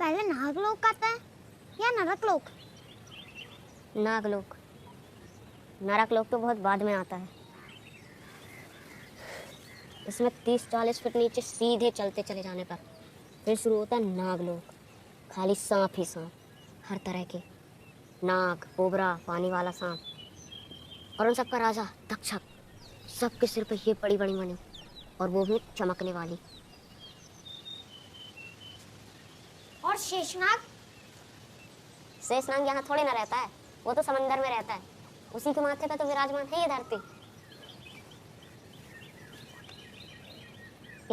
पहले नागलोक आता है या नरकलोक? नागलोक। नरकलोक तो बहुत बाद में आता है। इसमें 30-40 फीट नीचे सीधे चलते चले जाने पर फिर शुरू होता है नागलोक। खाली सांप ही सांप, हर तरह के नाग, कोबरा, पानी वाला सांप और उन सबका राजा तक्षक। सबके सिर पे ये बड़ी बड़ी मणि और वो भी चमकने वाली। और शेषनाग? शेषनाग यहाँ थोड़े ना रहता है, वो तो समंदर में रहता है। उसी के माथे पे तो विराजमान है ये धरती।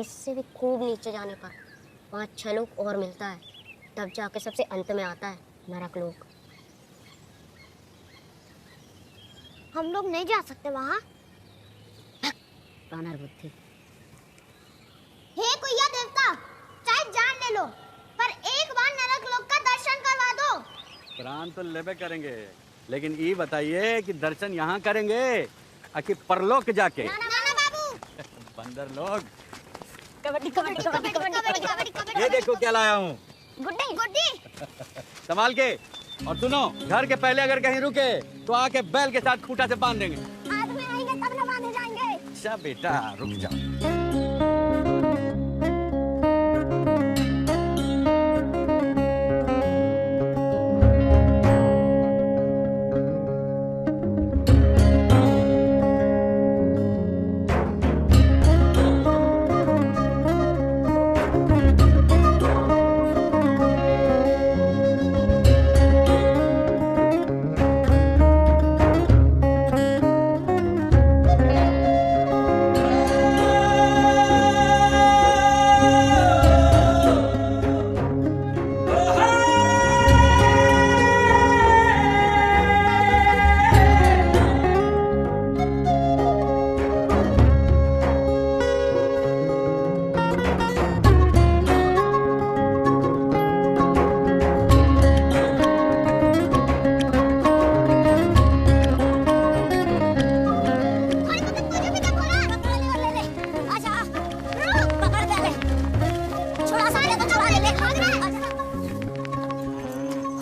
इससे भी खूब नीचे जाने पर 5-6 लोक और मिलता है, तब जाके सबसे अंत में आता है नरकलोक। हम लोग नहीं जा सकते वहाँ? कानर बुद्धि। हे कुइया देवता, चाहे जान ले लो, पर एक बार नरकलोक का दर्शन करवा दो। प्राण तो लेबे करेंगे, लेकिन ये बताइए कि दर्शन यहाँ करेंगे कि परलोक जाके? नाना बाबू। बंदर लोग। कबड्डी कबड्डी कबड्डी कबड्डी कबड्डी। ये देखो क्या लाया हूँ। गुड्डी गुड्डी। संभाल के। और सुनो, घर के पहले अगर कहीं रुके तो आके बैल के साथ खूंटा से बांध देंगे। आदमी आएंगे तब न बांधे जाएंगे। अच्छा बेटा, रुक जाओ।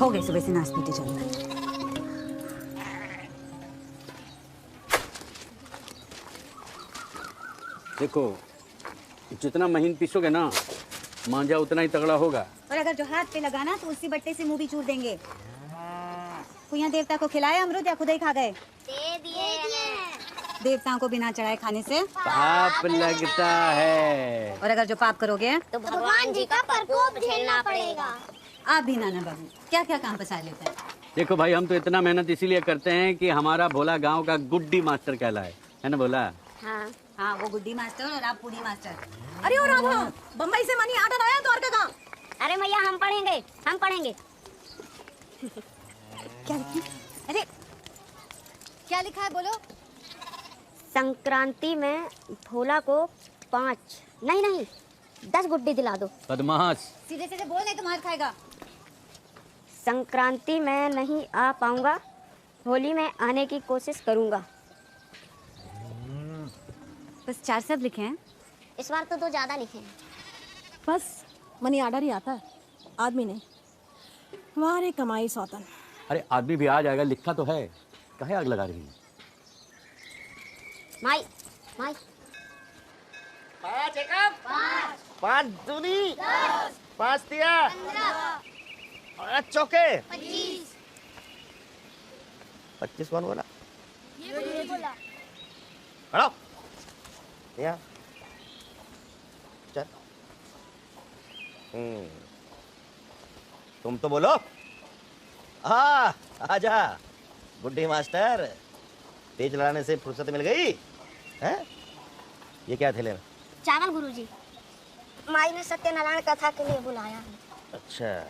हो गए सुबह से नाच पीटे चलो। देखो, जितना महीन पीसोगे ना, मांझा उतना ही तगड़ा होगा। और अगर जो हाथ पे लगाना तो उसी बट्टे से मुंह भी चूर देंगे। कुइया देवता को खिलाया अमृत या खुद ही खा गए? दे दिए। देवताओं को बिना चढ़ाए खाने से पाप लगता है। और अगर जो पाप करोगे तो भगवान जी का प्रकोप झेलना पड़ेगा। आप भी नाना बाबू क्या क्या काम पसार लेते हैं? देखो भाई, हम तो इतना मेहनत इसीलिए करते हैं कि हमारा भोला गांव का गुड्डी मास्टर कहलाए, है ना भोला? हाँ हाँ, वो गुड्डी मास्टर और आप पूड़ी मास्टर। अरे और राधा, बम्बई से मनी आर्डर आया द्वारका का। अरे मैया, हम पढ़ेंगे हम पढ़ेंगे। क्या लिखा? अरे क्या लिखा है बोलो? संक्रांति में भोला को 5 नहीं 10 गुड्डी दिला दो। बदमाश। सीधे सीधे बोल, नहीं तो मार खाएगा। संक्रांति में नहीं आ पाऊंगा, होली में आने की कोशिश करूंगा। बस 4 शब्द लिखे हैं। इस बार तो 2 ज्यादा लिखे हैं। बस मनी आर्डर ही आता है, आदमी नहीं। वारे कमाई सौतन। अरे आदमी भी आ जाएगा, लिखा तो है, काहे आग लगा रही है? माई माई 5 एकम 5 दूनी 5 तिया 15 चौके 25 कौन बोला? ये बोला। हड़ो या चल। तुम तो बोलो। हाँ, आजा गुड्डी मास्टर। तेज लड़ाने से फुर्सत मिल गई है? ये क्या थैले में? चावल गुरुजी, माई ने सत्यनारायण कथा के लिए बुलाया है। अच्छा।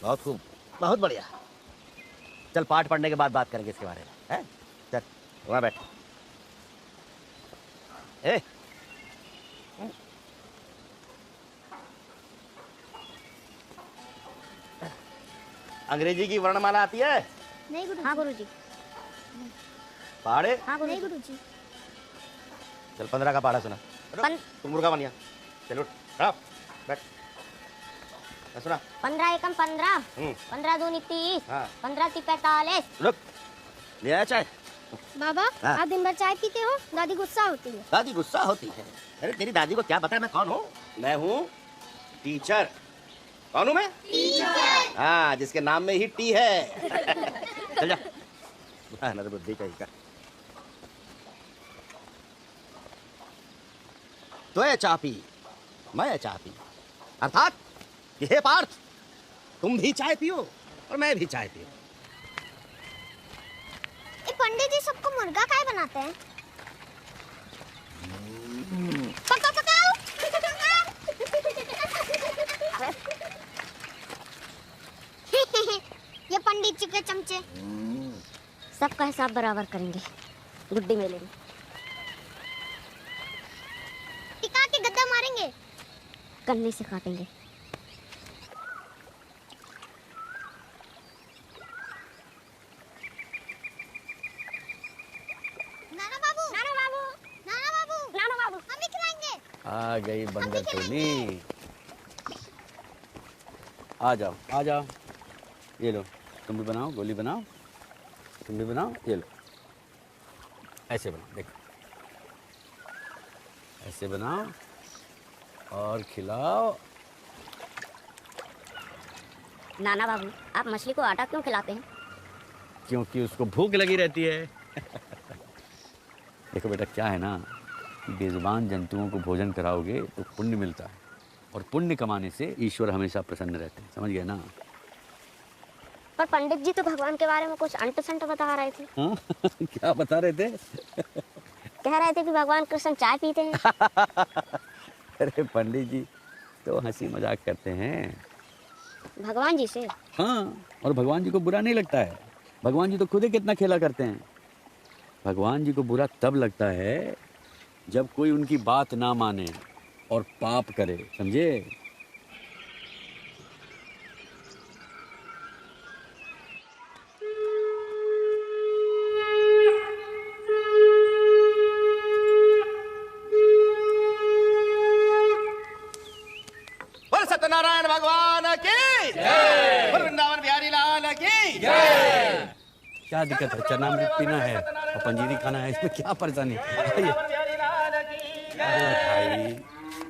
बहुत खूब, बहुत बढ़िया। चल पाठ पढ़ने के बाद बात करेंगे इसके बारे में, हैं? चल वहाँ बैठ। ए अंग्रेजी की वर्णमाला आती है? नहीं गुरुजी। हाँ गुरुजी। पहाड़े? हाँ नहीं गुरुजी। गुरुजी। चल 15 का पहाड़ा सुना। तुम मुर्गा बनिया। चलो बैठ। सुना 15 एकम 15, 15 दूनी 30, 15 ती 45। रुक, ले आया चाय। बाबा हाँ। आप दिन भर चाय पीते हो, दादी गुस्सा होती है। दादी गुस्सा होती है? अरे तेरी दादी को क्या पता है मैं कौन हूँ? मैं हूँ टीचर। कौन हूँ मैं? टीचर। हाँ, जिसके नाम में ही टी है। चल जा। नर बुद्धि कहीं का। तो है चाह पी, मैं चाह पी, अर्थात कि हे पार्थ, तुम भी चाय पियो और मैं भी चाय पियो। पंडित जी सबको मुर्गा काहे बनाते हैं? पका पकाओ। ये पंडित जी के चमचे। सबका हिसाब बराबर करेंगे गुड्डी मेले में। टिका के गद्दा मारेंगे। कन्नी से काटेंगे। नाना बाबू, नाना बाबू, नाना बाबू, नाना बाबू, हम भी खिलाएंगे। आ गई बंदर टोली। आ जाओ आ जाओ, ये लो, तुम भी बनाओ, गोली बनाओ, तुम भी बनाओ, ये लो, ऐसे बनाओ, देखो ऐसे बनाओ और खिलाओ। नाना बाबू, आप मछली को आटा क्यों खिलाते हैं? क्योंकि उसको भूख लगी रहती है। देखो बेटा, क्या है ना, बेजुबान जंतुओं को भोजन कराओगे तो पुण्य मिलता है, और पुण्य कमाने से ईश्वर हमेशा प्रसन्न रहते हैं, समझ गए ना? पर पंडित जी तो भगवान के बारे में कुछ अंट संट बता रहे थे। हाँ? क्या बता रहे थे? कह रहे थे कि भगवान कृष्ण चाय पीते हैं। अरे पंडित जी तो हंसी मजाक करते हैं भगवान जी से। हाँ, और भगवान जी को बुरा नहीं लगता है। भगवान जी तो खुद ही कितना खेला करते हैं। भगवान जी को बुरा तब लगता है जब कोई उनकी बात ना माने और पाप करे, समझे? बोल सत्यनारायण भगवान की जय। बोल वृंदावन बिहारी लाल की जय। क्या दिक्कत है? चरनामृत पीना है और पंजीरी खाना है, इसमें क्या परेशानी है?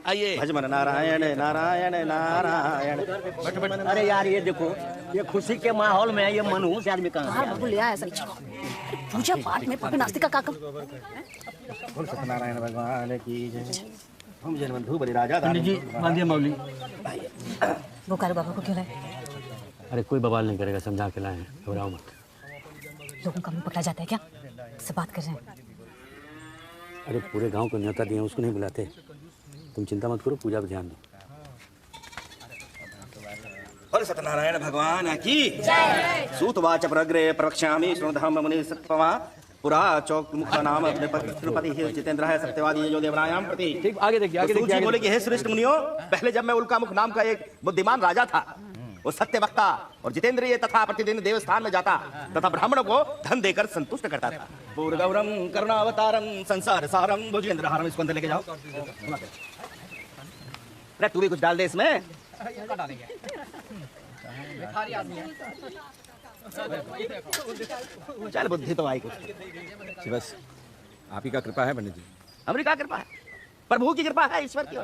आइए। भजमन नारायण नारायण नारायण। अरे यार ये देखो, ये खुशी के माहौल में ये मनहूस आदमी कहाँ हाँ बाबू ले आया सच को। पूजा पाठ में पापी नास्तिक का काकम। बोल सत्यनारायण भगवान की जय। हम जनबंधु बलि राजा पंडित जी बांधिए मौली। वो कारू बाबा को क्यों लाए? अरे कोई बवाल नहीं करेगा, समझा के लाए, घबराओ मत। लोगों का मुंह पकड़ा जाता है क्या? से बात कर रहे हैं। अरे पूरे गांव को न्योता दिया, उसको नहीं बुलाते। तुम चिंता मत करो, पूजा पे ध्यान दो। बोल सत्यनारायण भगवान की जय। सूतवाच प्रग्रे प्रवक्ष्यामि श्रृणुधर्म मुनि सत्त्वमा पुरा चौक मुख नाम अपने पति ही जितेंद्र है सत्यवादी जो देवरायाम प्रति। ठीक, आगे देखिए, आगे देखिए। बोले कि हे श्रेष्ठ मुनियों, पहले जब मैं उल्का मुख नाम का एक बुद्धिमान राजा था, वो सत्य वक्ता और जितेंद्रिय तथा प्रतिदिन देवस्थान में जाता तथा ब्राह्मणों को धन देकर संतुष्ट करता था। पूर्गौरम करुणावतारम संसार सारम भुजेंद्र हारम। इसको अंदर लेके जाओ। अरे तू भी कुछ डाल दे इसमें। चल बुद्धि तो आई कुछ। बस आप ही का कृपा है पंडित जी। हमारी क्या कृपा है? प्रभु की कृपा है, ईश्वर की।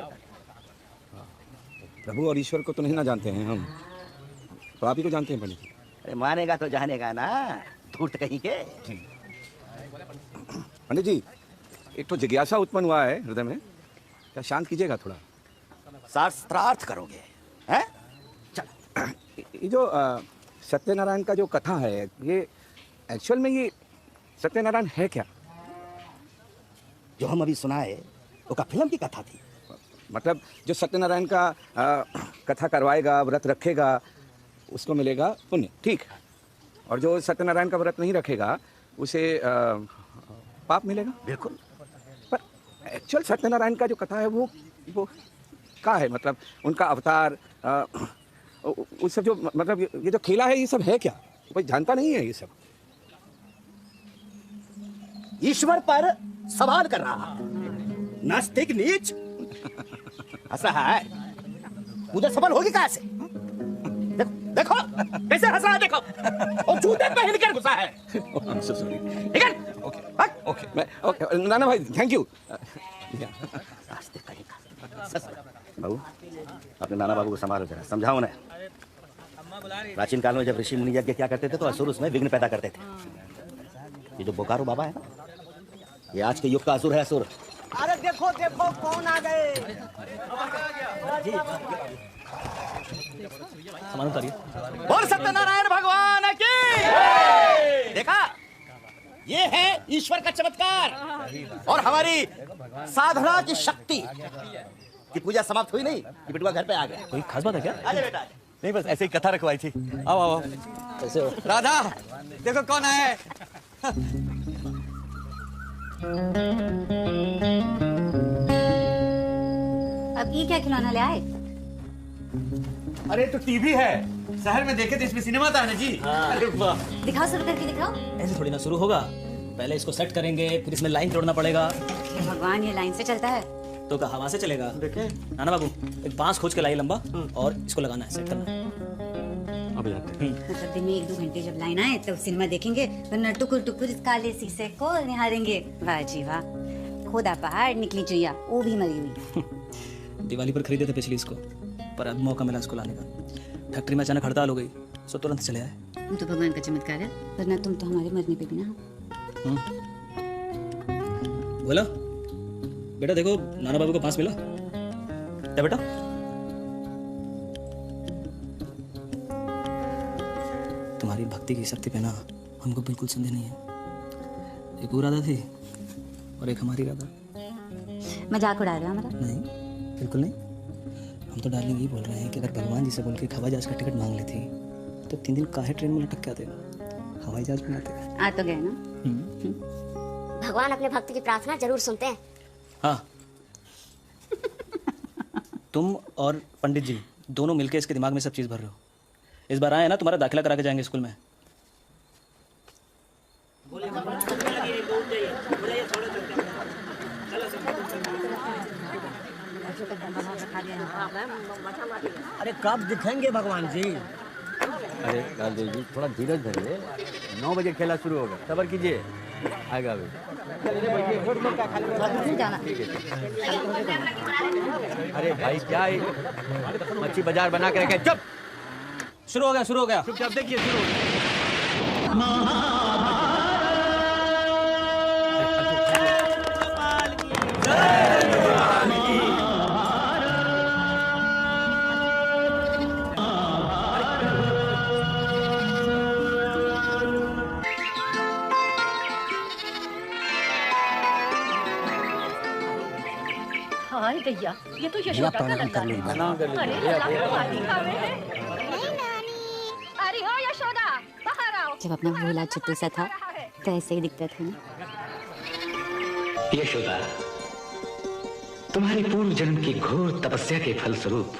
प्रभु और ईश्वर को तो नहीं ना जानते हैं हम, तो आप ही को जानते हैं पंडित जी। अरे मानेगा तो जानेगा ना, धूर्त कहीं के। पंडित जी एक तो जिज्ञासा उत्पन्न हुआ है हृदय में, क्या शांत कीजिएगा थोड़ा? शास्त्रार्थ करोगे हैं? ये जो सत्यनारायण का जो कथा है, ये एक्चुअल में ये सत्यनारायण है क्या? जो हम अभी सुनाए वो का फिल्म की कथा थी। मतलब जो सत्यनारायण का कथा करवाएगा, व्रत रखेगा, उसको मिलेगा पुण्य, ठीक। और जो सत्यनारायण का व्रत नहीं रखेगा उसे पाप मिलेगा। बिल्कुल। पर एक्चुअल सत्यनारायण का जो कथा है वो क्या है? मतलब उनका अवतार, उस सब जो मतलब ये जो खेला है, ये सब है क्या? कोई जानता नहीं है ये सब। ईश्वर पर सवाल कर रहा। नास्तिक नीच हंस रहा है, पूजा सफल होगी कहां से? देखो कैसे हंस रहा है, देखो और जूते पहन कर घुसा है। ओके मैं ओके नाना भाई थैंक यू। बाबू अपने नाना बाबू को संभालो जरा, समझाओ उन्हें। प्राचीन काल में जब ऋषि मुनि यज्ञ क्या करते थे तो असुर उसमें विघ्न पैदा करते थे। ये जो बोकारो बाबा है ना, ये आज के युग का असुर है, असुर। अरे देखो देखो कौन आ गए। सामान उतारिए। बोल सत्यनारायण भगवान की। देखा, ये है ईश्वर का चमत्कार और हमारी साधना की शक्ति। की पूजा समाप्त हुई नहीं कि बेटुआ घर पे आ गया। कोई खास बात है क्या? आजा बेटा। नहीं बस ऐसे ही कथा रखवाई थी। आओ आओ कैसे हो? राधा देखो कौन है। अब ये क्या खिलौना ले आए? अरे तो टीवी है, शहर में देखे थे, इसमें सिनेमा था ना जी। अरे वाह, दिखाओ, शुरू करके दिखाओ। ऐसे थोड़ी ना शुरू होगा, पहले इसको सेट करेंगे, फिर इसमें लाइन तोड़ना पड़ेगा। भगवान, ये लाइन से चलता है? तो क्या हवा से चलेगा? देखे नाना बाबू, एक बांस खोज के लाइए लंबा और इसको लगाना है, सेट करना है। अब जाते हैं। मतलब दिन में 1-2 घंटे जब लाइन आए तब सिनेमा देखेंगे, वरना टुकुर टुकुर इस काले शीशे को निहारेंगे। वाह जी वाह, खोदा पहाड़ निकली चुईया, वो भी मरी हुई। दिवाली पर खरीदे थे पिछली इसको, पर अब मौका मिला इसको लाने का। फैक्ट्री में अचानक हड़ताल हो गई, सो तुरंत चले आए। वो तो भगवान का चमत्कार है, वरना तुम तो हमारे मरने पे भी ना हो। बोला बेटा, देखो नाना बाबू को पास मिला क्या बेटा? तुम्हारी भक्ति की शक्ति पे ना हमको बिल्कुल संदेह नहीं है। एक वो राधा थी और एक हमारी राधा। मजाक उड़ा रहे हो हमारा? नहीं बिल्कुल नहीं, हम तो डार्लिंग यही बोल रहे हैं कि अगर भगवान जी से बोल के हवाई जहाज का टिकट मांग लेती तो 3 दिन काहे ट्रेन में लटक के आते, हवाई जहाज में आते। आ तो गए ना। भगवान अपने भक्त की प्रार्थना जरूर सुनते हैं। हाँ तुम और पंडित जी दोनों मिलके इसके दिमाग में सब चीज भर रहे हो। इस बार आए ना, तुम्हारा दाखिला करा के जाएंगे स्कूल में। अरे कब दिखेंगे भगवान जी? अरे राजदेव जी थोड़ा धीरज धरिए, 9 बजे खेला शुरू होगा, सब्र कीजिए, आएगा अभी। अरे भाई क्या है, मच्छी बाजार बना के रखे। चुप, शुरू हो गया, शुरू हो गया। चुपचाप देखिए, शुरू हो गया। हाय भैया, ये तो यशोदा का लड़का है। प्रणाम कर अरे लीजिए। नहीं नानी। अरे हो यशोदा, बाहर आओ। जब अपना भोला छुट्टू सा था तो ऐसे ही दिखता था ना। यशोदा, तुम्हारी पूर्व जन्म की घोर तपस्या के फलस्वरूप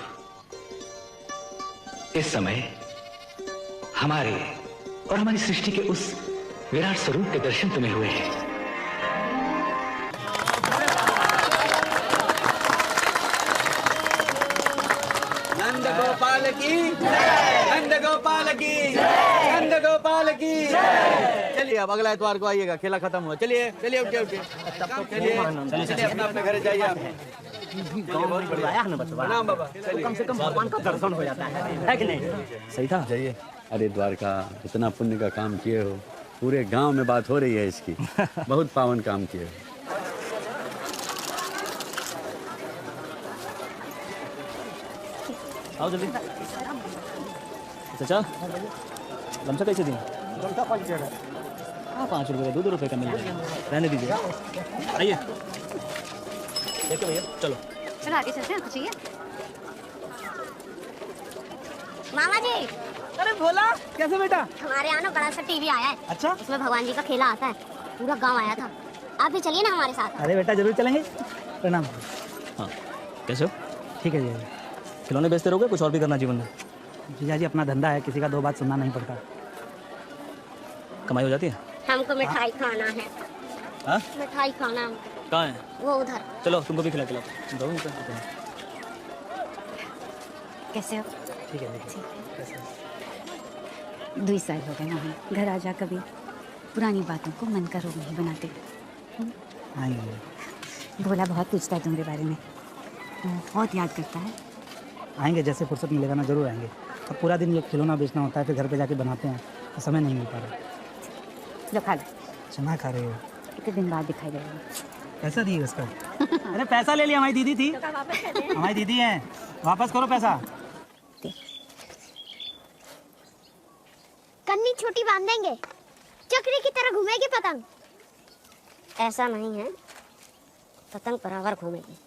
इस समय हमारे और हमारी सृष्टि के उस विराट स्वरूप के दर्शन तुम्हें हुए हैं। नंद गोपाल की जय, नंद गोपाल की जय, नंद गोपाल की जय। चलिए अब अगला एतवार को आइएगा, खेला खत्म हुआ। चलिए चलिए, उठिए उठिए, चलिए अपना अपने घर जाइए आप। बहुत बढ़िया प्रणाम बाबा। कम से कम भगवान का दर्शन हो जाता है कि नहीं? सही था। जाइए। अरे द्वारका, इतना पुण्य का काम किए हो, पूरे गांव में बात हो रही है इसकी। बहुत पावन काम किए हो। आओ जल्दी। चाचा गमछा कैसे दी? हाँ 5 रुपये का, 2 रुपये का मिल जाएगा, रहने दीजिए। आइए देखो भैया, चलो चलो आगे चलते हैं, कुछ चाहिए? मामा जी, अरे भोला, कैसे बेटा? हमारे यहाँ ना बड़ा सा टीवी आया है। अच्छा, उसमें भगवान जी का खेला आता है, पूरा गांव आया था। आप भी चलिए ना हमारे साथ। अरे बेटा जरूर चलेंगे। प्रणाम। हाँ कैसे हो? ठीक है जी। खिलौने बेचते रहोगे, कुछ और भी करना जीवन में? जीजा जी अपना धंधा है, किसी का 2 बात सुनना नहीं पड़ता। कमाई हो जाती है? हमको मिठाई खाना है। हाँ? मिठाई खाना है हमको। कहाँ है? वो उधर। चलो तुमको भी खिला के लाओ। जाओ ऊपर। कैसे हो? ठीक है। 2 साल हो गए वहाँ, घर आ जा कभी। पुरानी बातों को मन का रोग नहीं बनाते। आएंगे। भोला बहुत पूछता है तुम्हारे बारे में, बहुत याद करता है। आएंगे, जैसे फुर्सत मिलेगा ना जरूर आएंगे। अब पूरा दिन ये खिलौना बेचना होता है, फिर घर पे जाके बनाते हैं तो समय नहीं मिल पा रहा। लो खा लो। चना खा रहे हो? कितने दिन बाद दिखाई दे रहा है। पैसा दिए उसका? अरे पैसा ले लिया, हमारी दीदी थी। हमारी दीदी है, वापस करो पैसा। कन्नी छोटी बांधेंगे, चक्री की तरह घूमेगी पतंग। ऐसा नहीं है, पतंग बराबर घूमेगी।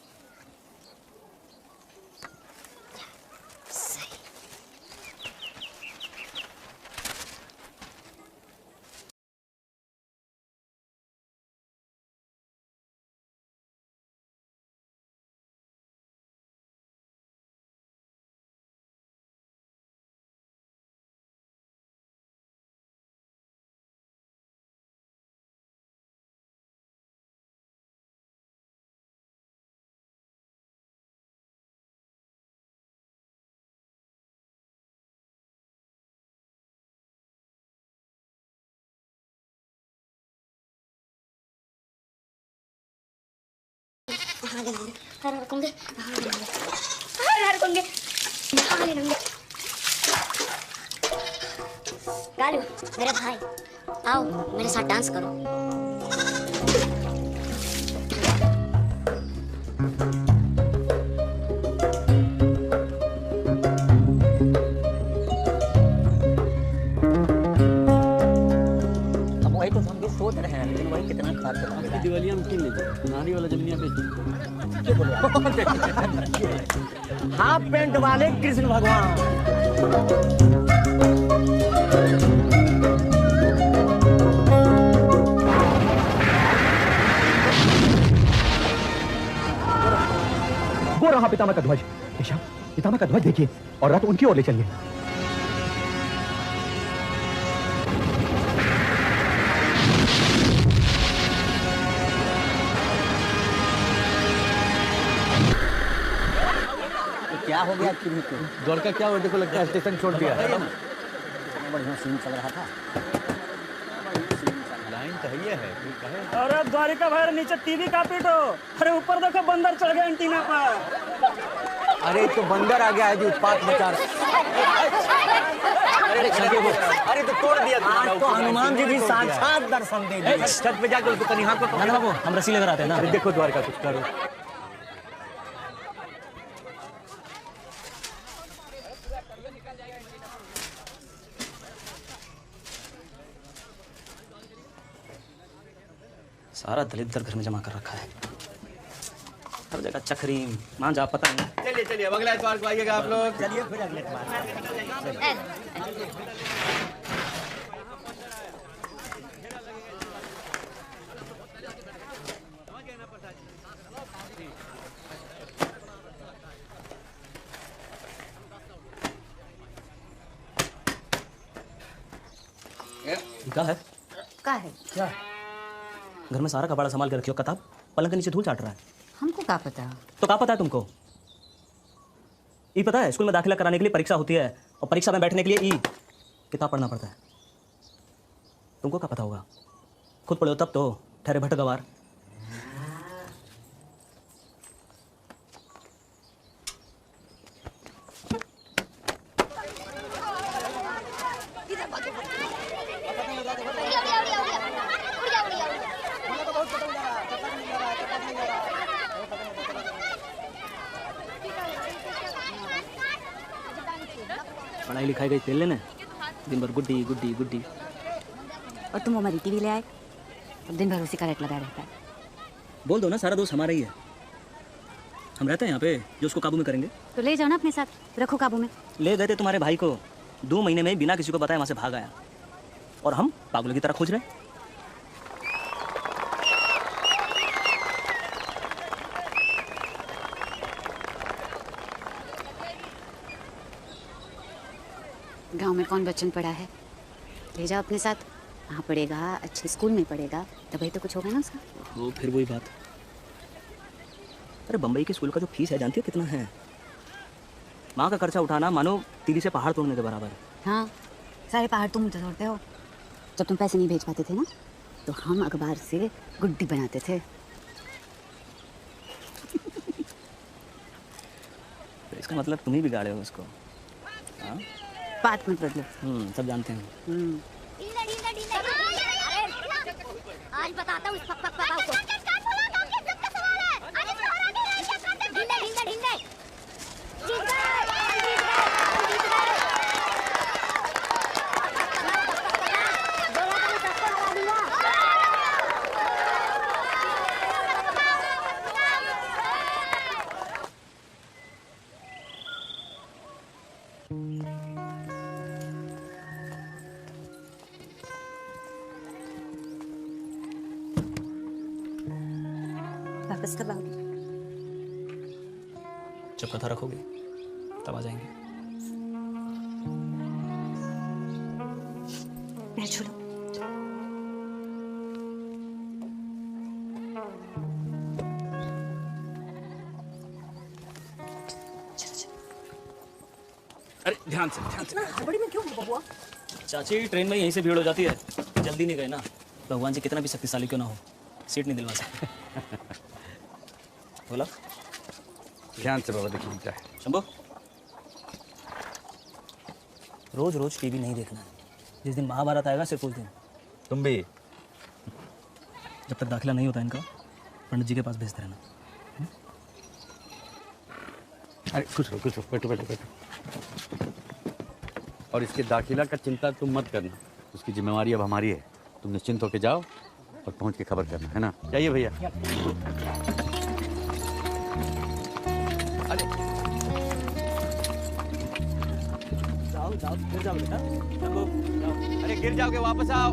हाँ ले लेंगे, हर रखूंगे, हाँ ले लेंगे, हर रखूंगे, हाँ ले लेंगे। कालू, मेरे भाई, आओ मेरे साथ डांस करो। अब वही तो हम भी सोच रहे हैं, लेकिन वही कितना खर्च लगेगा। दिवाली हम किन लीजिए, नारी वाला जमीनिया बेच। हाफ पैंट वाले कृष्ण भगवान। वो रहा पितामह का ध्वज। केशव, पितामह का ध्वज देखिए और रथ उनकी ओर ले चलिए। क्या हो गया चिन्ह को? दौड़ का क्या हुआ? देखो लगता है स्टेशन छोड़ दिया है। बढ़िया सीन चल रहा था। लाइन तो है। अरे द्वारिका भाई नीचे टीवी का पीटो। अरे ऊपर देखो बंदर चढ़ गया एंटीना पर। अरे तो बंदर आ गया है जो उत्पात मचा रहा। अरे तो तोड़ दिया। आज तो हनुमान जी भी साक्षात दर्शन दे दिए। छत पे जाकर उसको कहीं हाथ को ना बाबू, हम रस्सी लेकर आते हैं ना। अरे देखो द्वारका कुछ करो। सारा दलित घर में जमा कर रखा है, हर जगह चक्री मांझा पता नहीं। चलिए चलिए, अगला इतवार को आइएगा आप लोग। चलिए फिर अगले बार। क्या है? क्या है? क्या? घर में सारा कबाड़ा संभाल के रखियो, किताब पलंग के नीचे धूल चाट रहा है। हमको क्या पता? तो क्या पता है तुमको? ई पता है, स्कूल में दाखिला कराने के लिए परीक्षा होती है और परीक्षा में बैठने के लिए ई किताब पढ़ना पड़ता है। तुमको क्या पता होगा? खुद पढ़ो तब तो ठहरे भट्ट गवार। पढ़ाई लिखाई गई तेल लेने, दिन भर गुड्डी गुड्डी गुड्डी। और तुम हमारी टीवी ले आए, अब दिन भर उसी का रेट लगा रहता है। बोल दो ना, सारा दोस्त हमारा ही है। हम रहते हैं यहाँ पे, जो उसको काबू में करेंगे। तो ले जाओ ना अपने साथ, रखो काबू में। ले गए थे तुम्हारे भाई को, 2 महीने में बिना किसी को बताए वहां से भाग आया, और हम पागलों की तरह खोज रहे। गांव में कौन बच्चन पड़ा है, ले जाओ अपने साथ। वहाँ पढ़ेगा, अच्छे स्कूल में पढ़ेगा, तभी तो कुछ होगा ना उसका। वो फिर वही बात, अरे बम्बई के स्कूल का जो फीस है जानती हो कितना है? माँ का खर्चा उठाना मानो तीली से पहाड़ तोड़ने के बराबर है। हाँ, सारे पहाड़ तुम तो तोड़ते हो। जब तुम पैसे नहीं भेज पाते थे ना, तो हम अखबार से गुड्डी बनाते थे। तो इसका मतलब तुम ही बिगाड़े हो उसको। हाँ? बात मत बदलो। सब जानते हैं। आज बताता हूँ इस पक को। वापस कब आओगे? जब कथा रखोगे तब आ जाएंगे। मैं छोड़ो। अरे ध्यान से ध्यान से। हड़बड़ी में क्यों बबुआ? चाची ट्रेन में यहीं से भीड़ हो जाती है, जल्दी नहीं गए ना, भगवान जी कितना भी शक्तिशाली क्यों ना हो, सीट नहीं दिलवा सकते। बोला ध्यान से बाबा, देखिए क्या है। शंभू, रोज रोज टीवी नहीं देखना है। जिस दिन महाभारत आएगा सिर्फ उस दिन। तुम भी जब तक दाखिला नहीं होता इनका, पंडित जी के पास भेजते रहना। अरे कुछ रहो, बैठो बैठो बैठो। और इसके दाखिला का चिंता तुम मत करना, उसकी जिम्मेवारी अब हमारी है। तुम निश्चिंत होके जाओ और पहुंच के खबर करना, है ना? जाइए भैया। अरे जाओ गिर जाओ बेटा, जाओ। अरे गिर जाओगे, वापस आओ।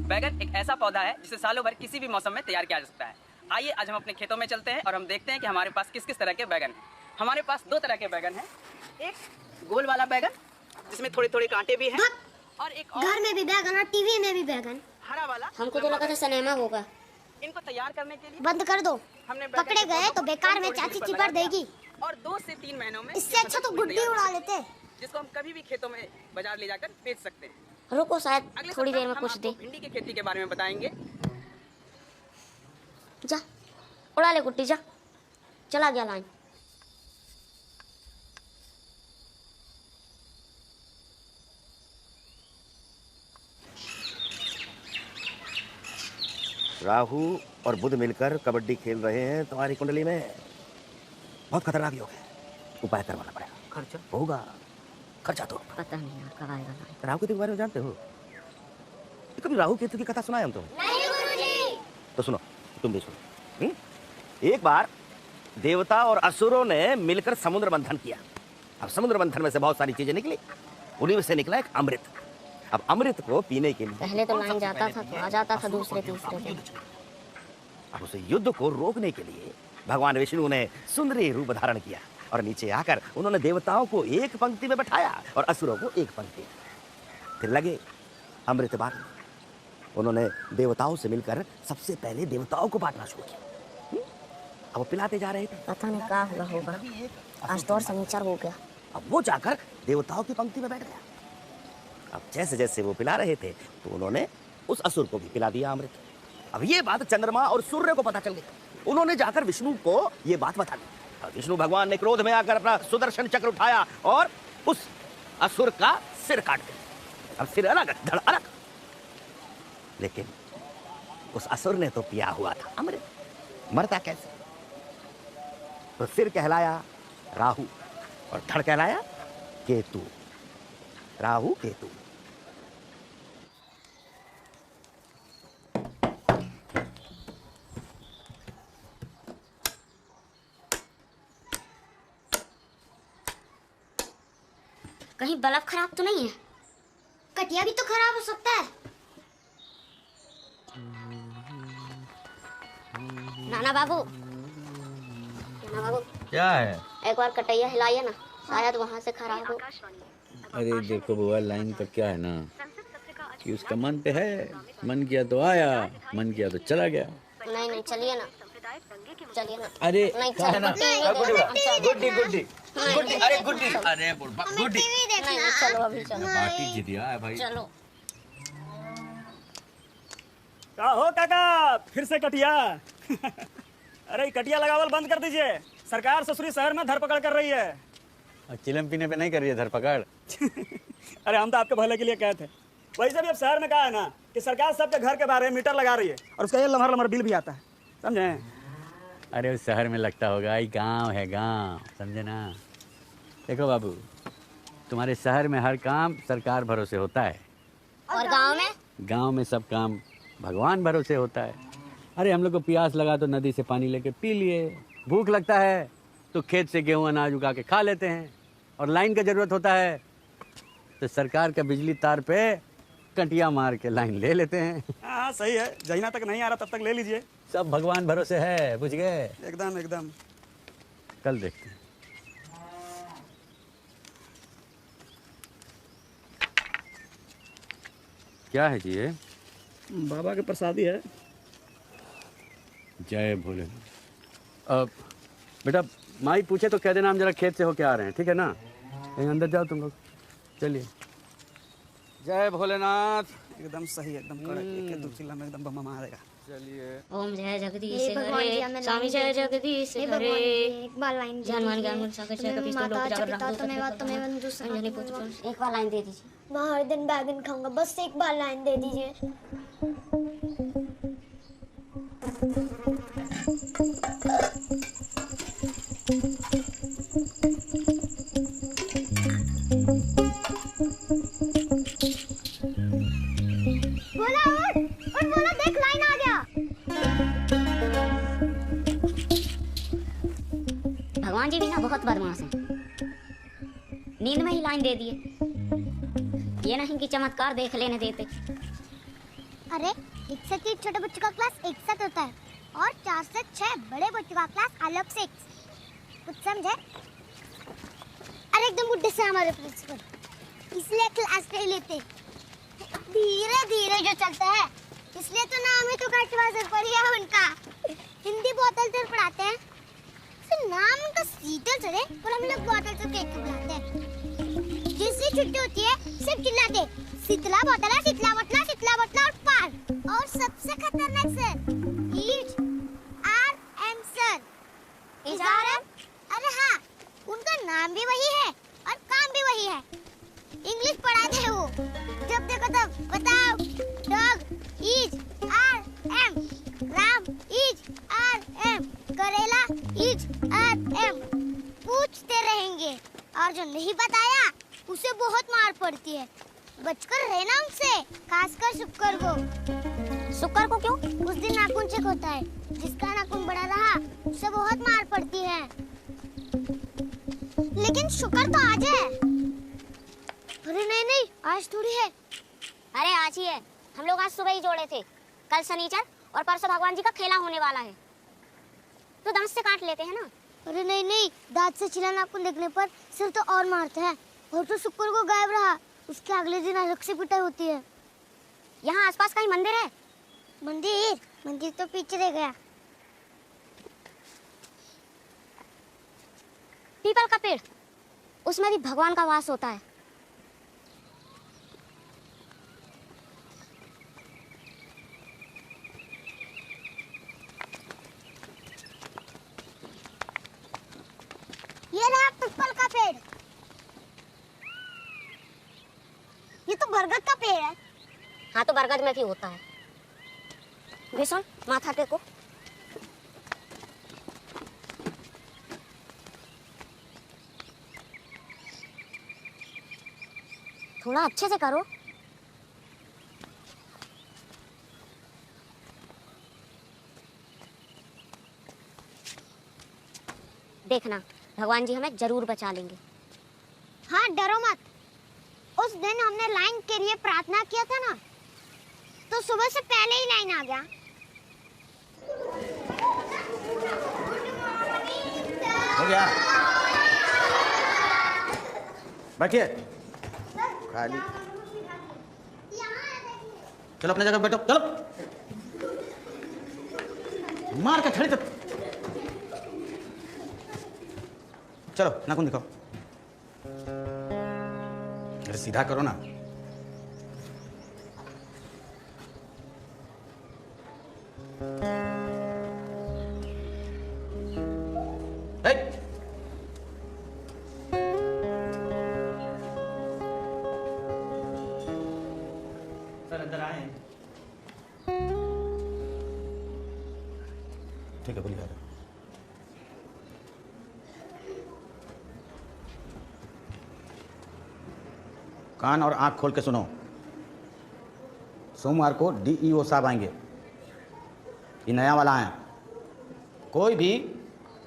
बैगन एक ऐसा पौधा है जिसे सालों भर किसी भी मौसम में तैयार किया जा सकता है। आइए आज हम अपने खेतों में चलते हैं और हम देखते हैं कि हमारे पास किस किस तरह के बैगन हैं। हमारे पास दो तरह के बैगन हैं, एक गोल वाला बैगन जिसमें थोड़े थोड़े कांटे भी हैं, और एक और घर में भी बैगन और टीवी में भी बैगन। हरा वाला। हमको तो लगा था सिनेमा होगा। इनको तैयार करने के लिए बंद कर दो, हमने पकड़े गए तो बेकार में चाची चिपट देगी। और 2 से 3 महीनों में इससे अच्छा तो गुड्डी उड़ा लेते, जिसको हम कभी भी खेतों में बाजार ले जाकर बेच सकते हैं। रुको, शायद थोड़ी देर में हम कुछ आपको दे। भिंडी की खेती के बारे में बताएंगे। जा उड़ा ले गुड्डी, जा। चला गया लाइन। राहु और बुध मिलकर कबड्डी खेल रहे हैं तुम्हारी कुंडली में। बहुत खतरनाक योग है, उपाय करवाना पड़ेगा। खर्चा होगा, खर्चा तो पता नहीं यार कब आएगा लाइन। राहु केतु के बारे में जानते हो? कभी राहु केतु की कथा सुनाए हम तुम? नहीं गुरुजी। तो सुनो, तुम भी सुनो। एक बार देवता और असुरों ने मिलकर समुद्र मंथन किया। अब समुद्र मंथन में से बहुत सारी चीजें निकली, उन्हीं में से निकला एक अमृत। अब अमृत को पीने के लिए पहले तो लाइन जाता था तो आ जाता था दूसरे तीसरे दिन। अब उस युद्ध को रोकने के लिए भगवान विष्णु ने सुंदरी रूप धारण किया और नीचे आकर उन्होंने देवताओं को एक पंक्ति में बैठाया और असुरों को एक पंक्ति में। फिर लगे अमृत बांटने। उन्होंने देवताओं से मिलकर सबसे पहले देवताओं को बांटना शुरू किया। अब वो पिलाते जा रहे थे। पता नहीं क्या हुआ होगा, आज तो और समीचार हो गया। अब वो जाकर देवताओं की पंक्ति में बैठ गया। अब जैसे जैसे वो पिला रहे थे तो उन्होंने उस असुर को भी पिला दिया अमृत। अब ये बात चंद्रमा और सूर्य को पता चल गई। उन्होंने जाकर विष्णु को ये बात बता दी। अब विष्णु भगवान ने क्रोध में आकर अपना सुदर्शन चक्र उठाया और उस असुर का सिर काट दिया। अब सिर अलग, धड़ अलग। लेकिन उस असुर ने तो पिया हुआ था अमृत, मरता कैसे? तो सिर कहलाया राहु और धड़ कहलाया केतु। राहु केतु। कहीं बल्ब खराब तो नहीं है? कटिया भी तो खराब हो सकता है। नाना बाबू, क्या है? एक बार कटैया हिलाइए ना, शायद वहाँ से खराब हो। अरे देखो बुआ, लाइन का क्या है ना कि उसका मन पे है, मन किया तो आया, मन किया तो चला गया। नहीं चलिए ना, चलिए ना। अरे नहीं क्या है ना गुड्डी गुड्डी गुड्डी अरे गुड्डी अरे बुढ़बा गुड्डी नहीं, चलो अभी चलो। बाटी जिदिया है भाई। चलो। का हो काका, फिर से कटिया? अरे कटिया लगावल बंद कर दीजिए, सरकार ससुरी शहर में धरपकड़ कर रही है। और चिलम पीने पे नहीं कर रही है धरपकड़? अरे हम तो आपके भले के लिए कहे थे। वैसे भी अब शहर में कहा है ना कि सरकार सबके घर के बारे में मीटर लगा रही है और उसका ये लम्हर लम्हर बिल भी आता है, समझे? अरे उस शहर में लगता होगा, ये गांव है गांव, समझे ना? देखो बाबू, तुम्हारे शहर में हर काम सरकार भरोसे होता है, और गांव में? गांव में सब काम भगवान भरोसे होता है। अरे हम लोग को प्यास लगा तो नदी से पानी लेके पी लिए, भूख लगता है तो खेत से गेहूं अनाज उगा के खा लेते हैं, और लाइन का जरूरत होता है तो सरकार का बिजली तार पे कंटिया मार के लाइन ले लेते हैं। हाँ सही है, जहीना तक नहीं आ रहा तब तक ले लीजिए। सब भगवान भरोसे है, बुझ गए? एकदम एकदम। कल देखते हैं। क्या है जी ये? बाबा के प्रसादी है। जय भोले। बेटा माई पूछे तो कह देना हम जरा खेत से होके आ रहे हैं, ठीक है ना? यहीं अंदर जाओ तुम लोग, चलिए। जय भोलेनाथ। एकदम सही, एकदम कड़क, एक दो चिल्ला में एकदम बम मारेगा। चलिए। ओम जय जगदीश हरे, स्वामी जय जगदीश हरे। एक बार लाइन जानमान ज्ञान सागर जय कपीस तो लोक जागर राम दूत अंजनी पुत्र। एक बार लाइन दे दीजिए। मैं हर दिन बैगन खाऊंगा, बस एक बार लाइन दे दीजिए। बोला और बोला, देख लाइन आ गया। भगवान जी भी ना बहुत बदमाश हैं, नींद में ही लाइन दे दिए, ये नहीं कि चमत्कार देख लेने देते। अरे 1 से 3 छोटे बच्चों का क्लास एक साथ होता है और 4 से 6 बड़े बच्चों का क्लास अलग से। कुछ समझे? अरे एकदम बुड्ढे से हमारे प्रिंसिपल, इसलिए क्लास ले लेते, धीरे धीरे जो चलता है, इसलिए तो नाम ही तो कटवाजर पड़ी है उनका। हिंदी बोतल से पढ़ाते हैं, फिर नाम उनका शीतल सर है और हम लोग बोतल से केक बुलाते हैं। जिससे छुट्टी होती है सब चिल्लाते, शीतला बोतला शीतला बोतला शीतला बोतला और पार। और सबसे खतरनाक सर ईट आर एम सर। अरे हाँ, उनका नाम भी वही है और काम भी वही है, इंग्लिश पढ़ाते हैं वो। जब देखो तब बताओ, dog is R M, Ram is R M, करेला इज आर एम पूछते रहेंगे, और जो नहीं बताया उसे बहुत मार पड़ती है। बचकर रहना उनसे, खासकर शुक्र को। शुक्र को क्यों? उस दिन नाखून चेक होता है, जिसका नाखून बड़ा रहा उसे बहुत मार पड़ती है। लेकिन शुक्र तो आज है। अरे नहीं नहीं, आज थोड़ी है। अरे आज ही है, हम लोग आज सुबह ही जोड़े थे। कल शनिचर और परसों भगवान जी का खेला होने वाला है, तो दांत से काट लेते हैं ना। अरे नहीं नहीं, दांत से छिला नाखून देखने पर सिर तो और मारते हैं। और तो शुक्र को गायब रहा, उसके अगले दिन अलग से पिटाई होती है। यहाँ आसपास कहीं मंदिर है? मंदिर तो पीछे रह गया। पीपल का पेड़, उसमें भी भगवान का वास होता है। ये रहा पीपल का पेड़। ये तो बरगद का पेड़ है। हाँ तो बरगद में भी होता है। भीषण माथा टेको। थोड़ा अच्छे से करो। देखना भगवान जी हमें जरूर बचा लेंगे। हाँ डरो मत। उस दिन हमने लाइन के लिए प्रार्थना किया था ना, तो सुबह से पहले ही लाइन आ गया। हो गया, बैठिए। खाली चलो अपने जगह बैठो, चलो। मार के खड़ी तक चलो नाखून दिखाओ। अरे सीधा करो ना। सर अंदर आए। ठीक है, बोलिए। कान और आंख खोल के सुनो। सोमवार को DEO साहब आएंगे, ये नया वाला है। कोई भी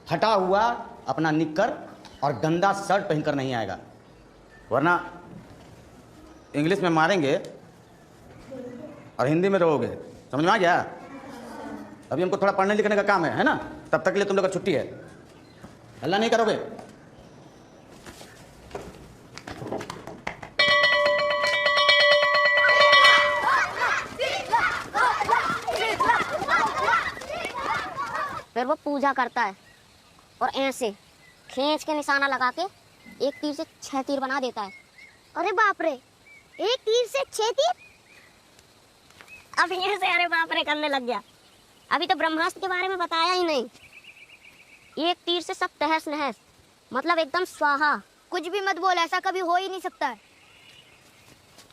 फटा हुआ अपना निक्कर और गंदा शर्ट पहनकर नहीं आएगा, वरना इंग्लिश में मारेंगे और हिंदी में रहोगे। समझ में आ गया? अभी हमको थोड़ा पढ़ने लिखने का काम है ना? तब तक के लिए तुम लोग का छुट्टी है। हल्ला नहीं करोगे? फिर वो पूजा करता है और ऐसे खींच के निशाना लगा के एक तीर से 6 तीर बना देता है। अरे बाप रे, एक तीर से 6 तीर? अब यहाँ से अरे बाप रे करने लग गया। अभी तो ब्रह्मास्त्र के बारे में बताया ही नहीं। एक तीर से सब तहस नहस, मतलब एकदम स्वाहा। कुछ भी मत बोल, ऐसा कभी हो ही नहीं सकता है।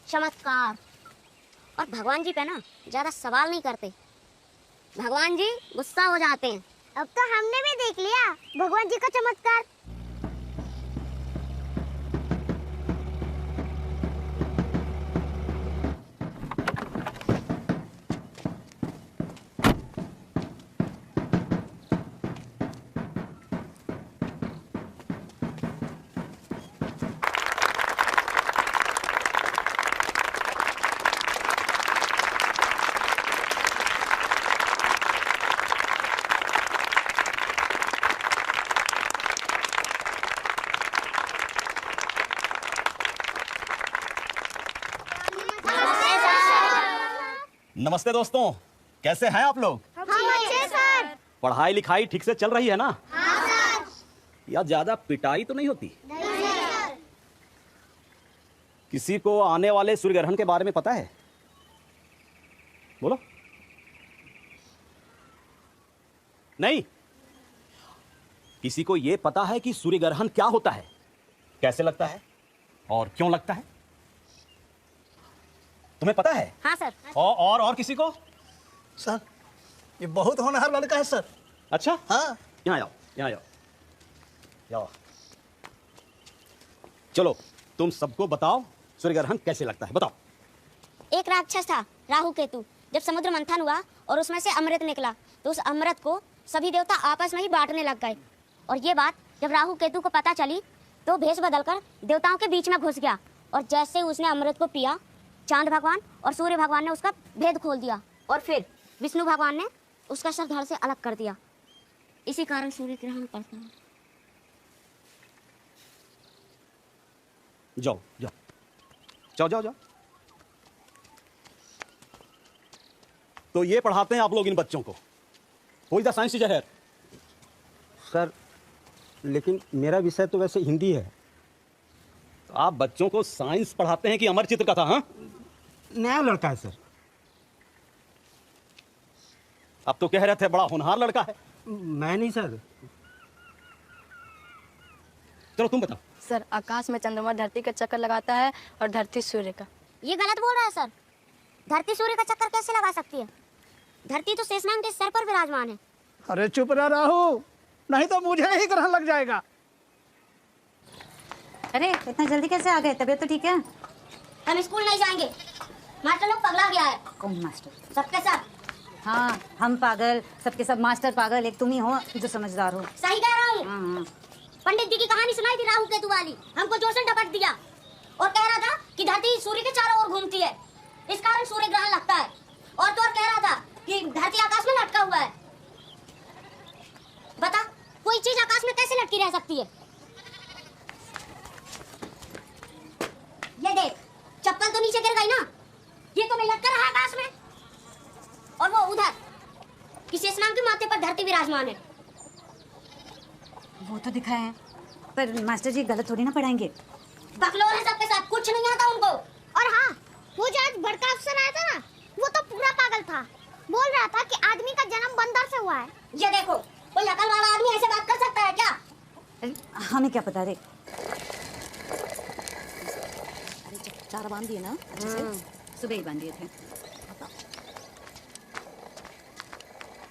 चमत्कार। और भगवान जी पे ना ज्यादा सवाल नहीं करते, भगवान जी गुस्सा हो जाते हैं। अब तो हमने भी देख लिया भगवान जी का चमत्कार। नमस्ते दोस्तों, कैसे हैं आप लोग? हम अच्छे सर। पढ़ाई लिखाई ठीक से चल रही है ना? हाँ सर। या ज्यादा पिटाई तो नहीं होती? नहीं सर। किसी को आने वाले सूर्य ग्रहण के बारे में पता है? बोलो। नहीं? किसी को यह पता है कि सूर्य ग्रहण क्या होता है, कैसे लगता है और क्यों लगता है? तुम्हें पता है? हाँ सर। और किसी को? सर, ये बहुत होनहार लड़का है सर। अच्छा? हाँ। यहाँ आओ, यहाँ आओ, आओ। चलो तुम सबको बताओ सूर्य ग्रहण कैसे लगता है, बताओ। एक राक्षस था राहु केतु। जब समुद्र मंथन हुआ और उसमें से अमृत निकला तो उस अमृत को सभी देवता आपस में ही बांटने लग गए। और ये बात जब राहु केतु को पता चली तो भेष बदलकर देवताओं के बीच में घुस गया और जैसे उसने अमृत को पिया, चांद भगवान और सूर्य भगवान ने उसका भेद खोल दिया और फिर विष्णु भगवान ने उसका सर धड़ से अलग कर दिया। इसी कारण सूर्य ग्रहण पड़ता है। जाओ जाओ जाओ जाओ जाओ। तो ये पढ़ाते हैं आप लोग इन बच्चों को? Who is the science teacher है? सर, लेकिन मेरा विषय तो वैसे हिंदी है। तो आप बच्चों को साइंस पढ़ाते हैं कि अमर चित्र कथा? हाँ, नया लड़का है सर। अब तो कह रहे थे बड़ा होनहार लड़का है। मैं नहीं सर। चलो तुम बताओ। सर, आकाश में चंद्रमा धरती का चक्कर लगाता है और धरती सूर्य का। ये गलत बोल रहा है सर। धरती सूर्य का चक्कर कैसे लगा सकती है? धरती तो शेषनाग के सर पर विराजमान है। अरे चुप रह राहु, नहीं तो मुझे ही ग्रहण लग जाएगा। अरे इतना जल्दी कैसे आ गए? तबीयत तो ठीक है? हम स्कूल नहीं जाएंगे, मास्टर लोग पगला गया है। कौन मास्टर? सबके सब। हाँ, हम पागल, सबके सब मास्टर पागल, एक तुम ही हो जो समझदार हो। सही कह रहा हूँ। पंडित जी की कहानी सुनाई थी राहु केतु वाली, हमको जोशन टपक दिया और कह रहा था कि धरती सूर्य के चारों ओर घूमती है, इस कारण सूर्य ग्रहण लगता है। और तो और कह रहा था कि धरती आकाश में लटका हुआ है। बता, कोई चीज आकाश में कैसे लटकी रह सकती है? ये देख, चप्पल तो नीचे गिर गई ना, ये तो नहीं लटका रहा आकाश में। और वो उधर किसी स्नान के माथे पर धरती विराजमान है। वो तो दिखाए हैं, पर मास्टर जी गलत थोड़ी ना पढ़ाएंगे। बकलोल है सबके साथ, कुछ नहीं आता उनको। और हाँ, वो जो आज बड़का अफसर आया था ना, वो तो पूरा पागल था। बोल रहा था कि आदमी का जन्म बंदर से हुआ है। ये देखो, कोई अकल वाला आदमी ऐसे बात कर सकता है क्या? हमें क्या पता रे। चारा बांध दिए ना? सुबह ही बांध दिए थे।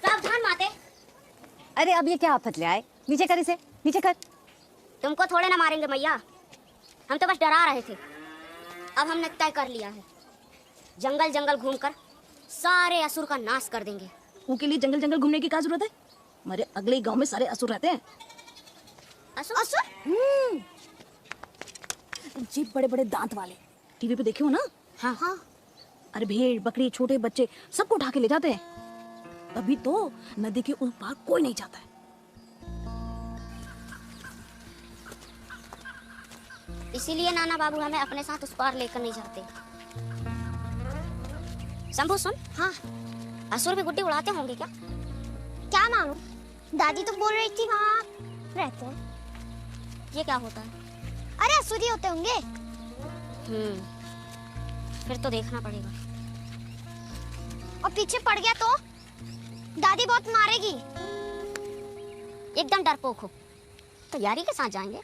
सावधान माते। अरे अब ये क्या आफत ले आए? नीचे कर इसे, नीचे कर। तुमको थोड़े ना मारेंगे मैया, हम तो बस डरा रहे थे। अब हमने तय कर लिया है, जंगल जंगल घूमकर सारे असुर का नाश कर देंगे। उनके लिए जंगल जंगल घूमने की क्या जरूरत है? हमारे अगले गांव में सारे असुर रहते हैं। असुर? जी बड़े बड़े दांत वाले, टीवी पे देखे हो ना? हाँ हाँ। अरे भेड़ बकरी छोटे बच्चे सबको उठा के ले जाते हैं। तभी तो नदी के उस पार कोई नहीं जाता है। इसीलिए नाना बाबू हमें अपने साथ उस पार लेकर नहीं जाते। शंभू सुन। हाँ। असुर भी गुड्डी उड़ाते होंगे क्या? क्या मालूम, दादी तो बोल रही थी वहाँ रहते हैं। ये क्या होता है? अरे असुर ही होते होंगे। फिर तो देखना पड़ेगा। और पीछे पड़ गया तो दादी बहुत मारेगी। एकदम डरपोक हो, तैयारी के साथ जाएंगे।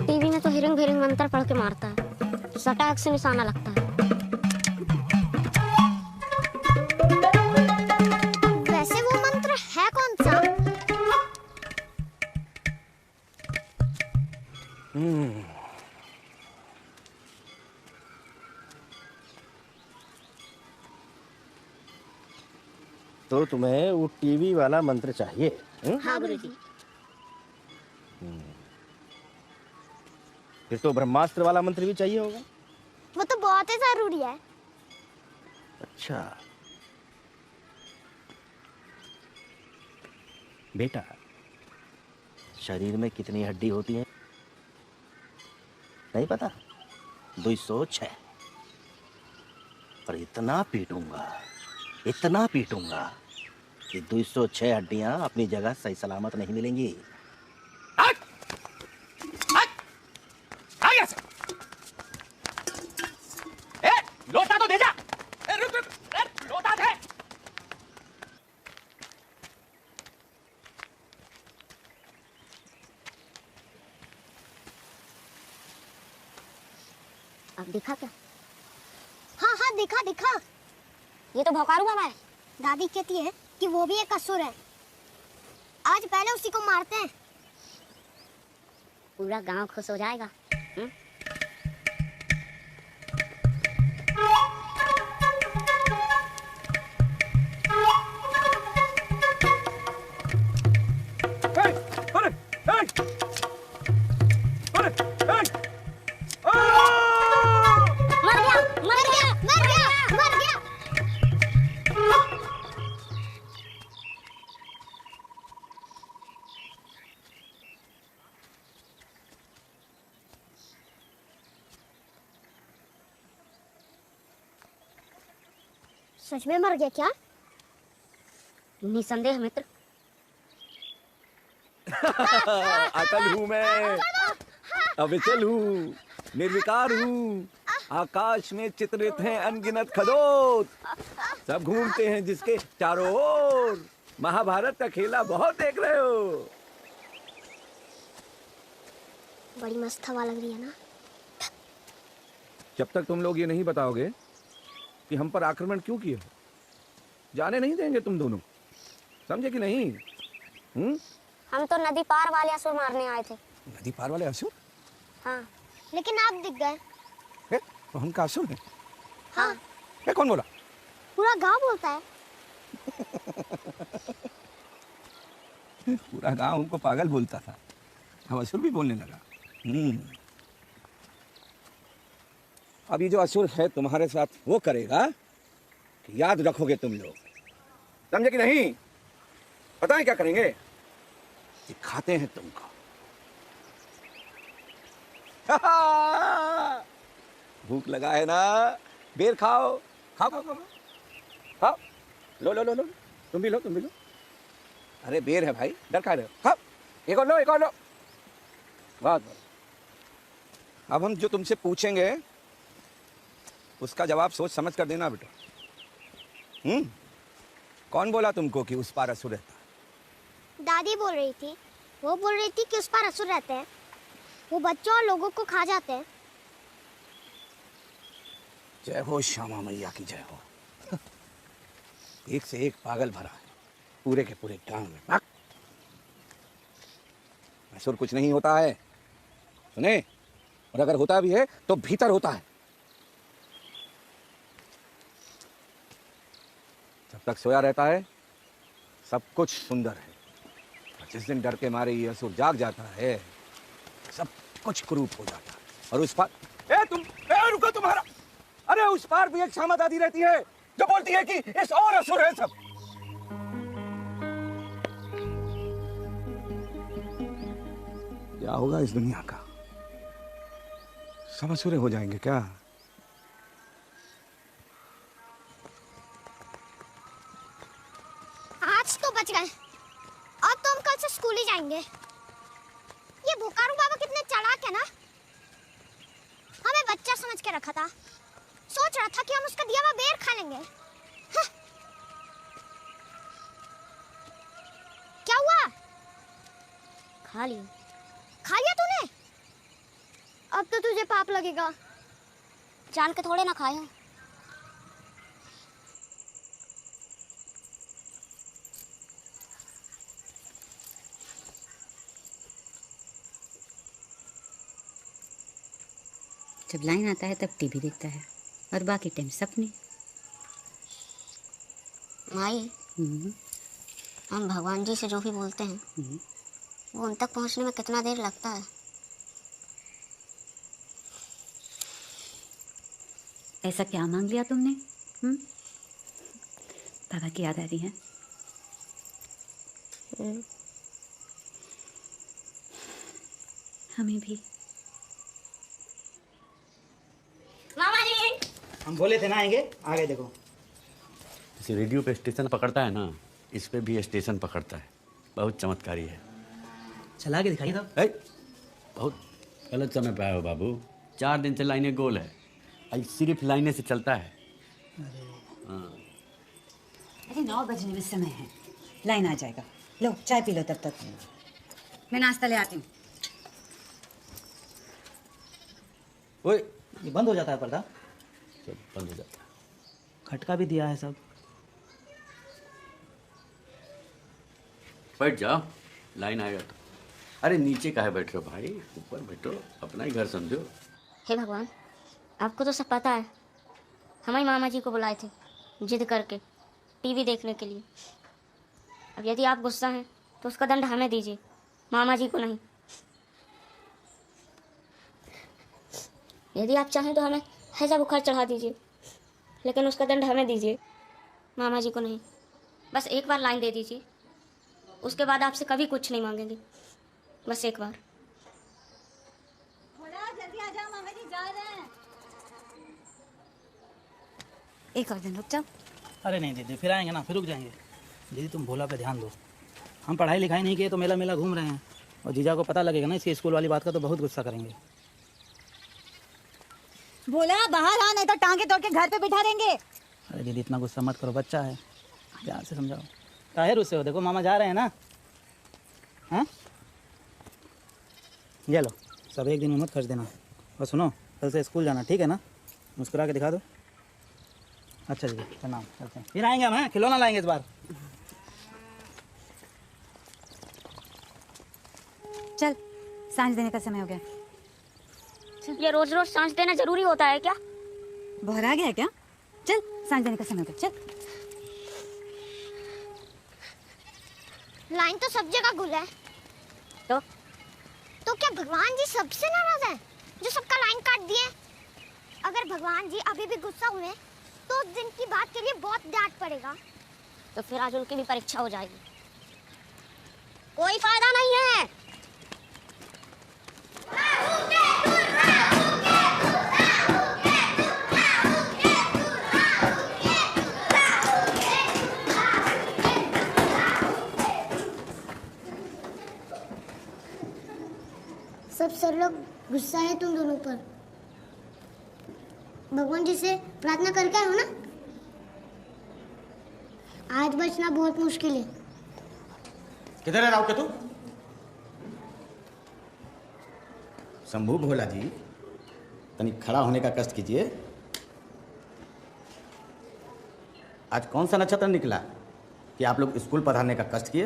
टीवी में तो हिरंग भिरंग मंत्र पढ़ के मारता है, सटाक से निशाना लगता है। वैसे वो मंत्र है कौन सा? तो तुम्हें वो टीवी वाला मंत्र चाहिए? हाँ गुरुजी। फिर तो ब्रह्मास्त्र वाला मंत्र भी चाहिए होगा। वो तो बहुत ही जरूरी है। अच्छा बेटा, शरीर में कितनी हड्डी होती है नहीं पता? 206। पर इतना पीटूंगा कि 206 हड्डियां अपनी जगह सही सलामत नहीं मिलेंगी। लोटा तो दे जा। लोटा दे। अब दिखा क्या? हाँ हाँ दिखा दिखा। ये तो भौकारू बाबा है। दादी कहती है कि वो भी एक असुर है। आज पहले उसी को मारते हैं। पूरा गांव खुश हो जाएगा। सच में मर गया क्या? निसंदेह मित्र। अकल हूँ मैं, अविचल हूँ, निर्विकार हूँ। आकाश में चित्रित हैं अनगिनत खदोत, सब घूमते हैं जिसके चारों ओर। महाभारत का खेला बहुत देख रहे हो। बड़ी मस्त हवा लग रही है ना? जब तक तुम लोग ये नहीं बताओगे कि हम पर आक्रमण क्यों किए, जाने नहीं देंगे तुम दोनों, समझे कि नहीं? हम तो नदी पार वाले असुर मारने आए थे। नदी पार वाले असुर? हाँ। लेकिन आप दिख गए। तो हम का असुर हैं? हाँ। ये कौन बोला? पूरा गांव बोलता है। पूरा गांव उनको पागल बोलता था, अब असुर भी बोलने लगा। अब ये जो असुर है तुम्हारे साथ वो करेगा कि याद रखोगे तुम लोग, समझे कि नहीं? पता है क्या करेंगे? दिखाते हैं तुमको भूख लगा है ना, बेर खाओ, खाओ खाओ खाओ खाओ, लो लो लो लो, तुम भी लो, तुम भी लो। अरे बेर है भाई, डर खा रहे हो, खाओ, एक और लो, एक और लो। बहुत बहुत। अब हम जो तुमसे पूछेंगे उसका जवाब सोच समझ कर देना बेटा। कौन बोला तुमको कि उस पार असुर रहता? दादी बोल रही थी। वो बोल रही थी कि उस पर असुर रहते हैं, वो बच्चों और लोगों को खा जाते हैं। जय हो श्यामा मैया की जय हो। एक से एक पागल भरा है पूरे के पूरे गांव में। असुर कुछ नहीं होता है, सुने, और अगर होता भी है तो भीतर होता है। जब तक सोया रहता है सब कुछ सुंदर है, और जिस दिन डर के मारे ये असुर जाग जाता है सब कुछ कुरूप हो जाता है। और उस पार रुको तुम्हारा, अरे उस पार भी एक श्यामा दादी रहती है जो बोलती है कि इस और असुर है सब। क्या होगा इस दुनिया का? सब असुर हो जाएंगे क्या? आज तो बच गए, अब तो हम कल से स्कूल ही जाएंगे। ये भुकारू बाबा कितने चालाक है ना, हमें बच्चा समझ के रखा था, सोच रहा था कि हम उसका दिया हुआ बेर खा लेंगे। हाँ। क्या हुआ? खा लिया। खा लिया तूने? अब तो तुझे पाप लगेगा। जान के थोड़े ना खाया। जब लाइन आता है तब टीवी देखता है और बाकी टाइम सपने। माई, हम भगवान जी से जो भी बोलते हैं वो उन तक पहुंचने में कितना देर लगता है? ऐसा क्या मांग लिया तुमने? बाबा की याद आ रही है? हमें भी। मामा जी, हम बोले थे ना आएंगे, आ गए देखो। जैसे रेडियो पे स्टेशन पकड़ता है ना, इस पे भी स्टेशन पकड़ता है। बहुत चमत्कारी है। चला के दिखाइए तो। बहुत गलत समय पे आए हो बाबू। 4 दिन से लाइनें गोल है, आज सिर्फ लाइनें से चलता है। हाँ। अरे 9 बजने में समय है, लाइन आ जाएगा। लो चाय पी लो तब तक, मैं नाश्ता ले आती हूँ। ओए, ये बंद हो जाता है पर्दा? सब बंद हो जाता है। खटका भी दिया है सब। बैठ जाओ, लाइन आएगा तो। अरे नीचे काहे बैठ रहे हो भाई, ऊपर बैठो, अपना ही घर समझो। हे भगवान, आपको तो सब पता है। हमारे मामा जी को बुलाए थे जिद करके टीवी देखने के लिए। अब यदि आप गुस्सा हैं तो उसका दंड हमें दीजिए, मामा जी को नहीं। यदि आप चाहें तो हमें हैजा बुखार चढ़ा दीजिए, लेकिन उसका दंड हमें दीजिए, मामा जी को नहीं। बस एक बार लाइन दे दीजिए, उसके बाद आपसे कभी कुछ नहीं मांगेंगे। बस एक बार। जल्दी आ जाओ, मामा जी जा रहे हैं। एक और दिन रुक जाओ। अरे नहीं दीदी, फिर आएंगे ना, फिर रुक जाएंगे। दीदी तुम भोला पे ध्यान दो। हम पढ़ाई लिखाई नहीं किए तो मेला मेला घूम रहे हैं, और जीजा को पता लगेगा ना इसकी स्कूल वाली बात का तो बहुत गुस्सा करेंगे। बोला बाहर आ, नहीं तो टांगे तोड़ के घर पे बिठा देंगे। अरे दीदी इतना गुस्सा मत करो, बच्चा है, प्यार से समझाओ। काहे रुस्से हो? देखो मामा जा रहे हैं ना। हाँ, ये लो, सब एक दिन में मत खर्च देना। और सुनो, कल से स्कूल जाना, ठीक है ना? मुस्कुरा के दिखा दो। अच्छा जी, प्रणाम, चलते हैं। फिर आएंगे हम, हैं? खिलौना लाएंगे इस बार। चल, सांझ देने का समय हो गया। ये रोज रोज सांझ देना जरूरी होता है क्या? बहरा गया है क्या? चल, सांझ देने का समय हो गया, चल। लाइन तो सब जगह गुल है। तो क्या भगवान जी सबसे नाराज हैं जो सबका लाइन काट दिए? अगर भगवान जी अभी भी गुस्सा हुए तो उस दिन की बात के लिए बहुत डांट पड़ेगा। तो फिर आज उनकी भी परीक्षा हो जाएगी। कोई फायदा नहीं है। लोग गुस्सा है तुम दोनों पर। भगवान जी से प्रार्थना करके आए हो ना? आज बचना बहुत मुश्किल है। किधर है राव के तू? शंभू भोला जी, तनी खड़ा होने का कष्ट कीजिए। आज कौन सा नक्षत्र निकला कि आप लोग स्कूल पढ़ाने का कष्ट किए?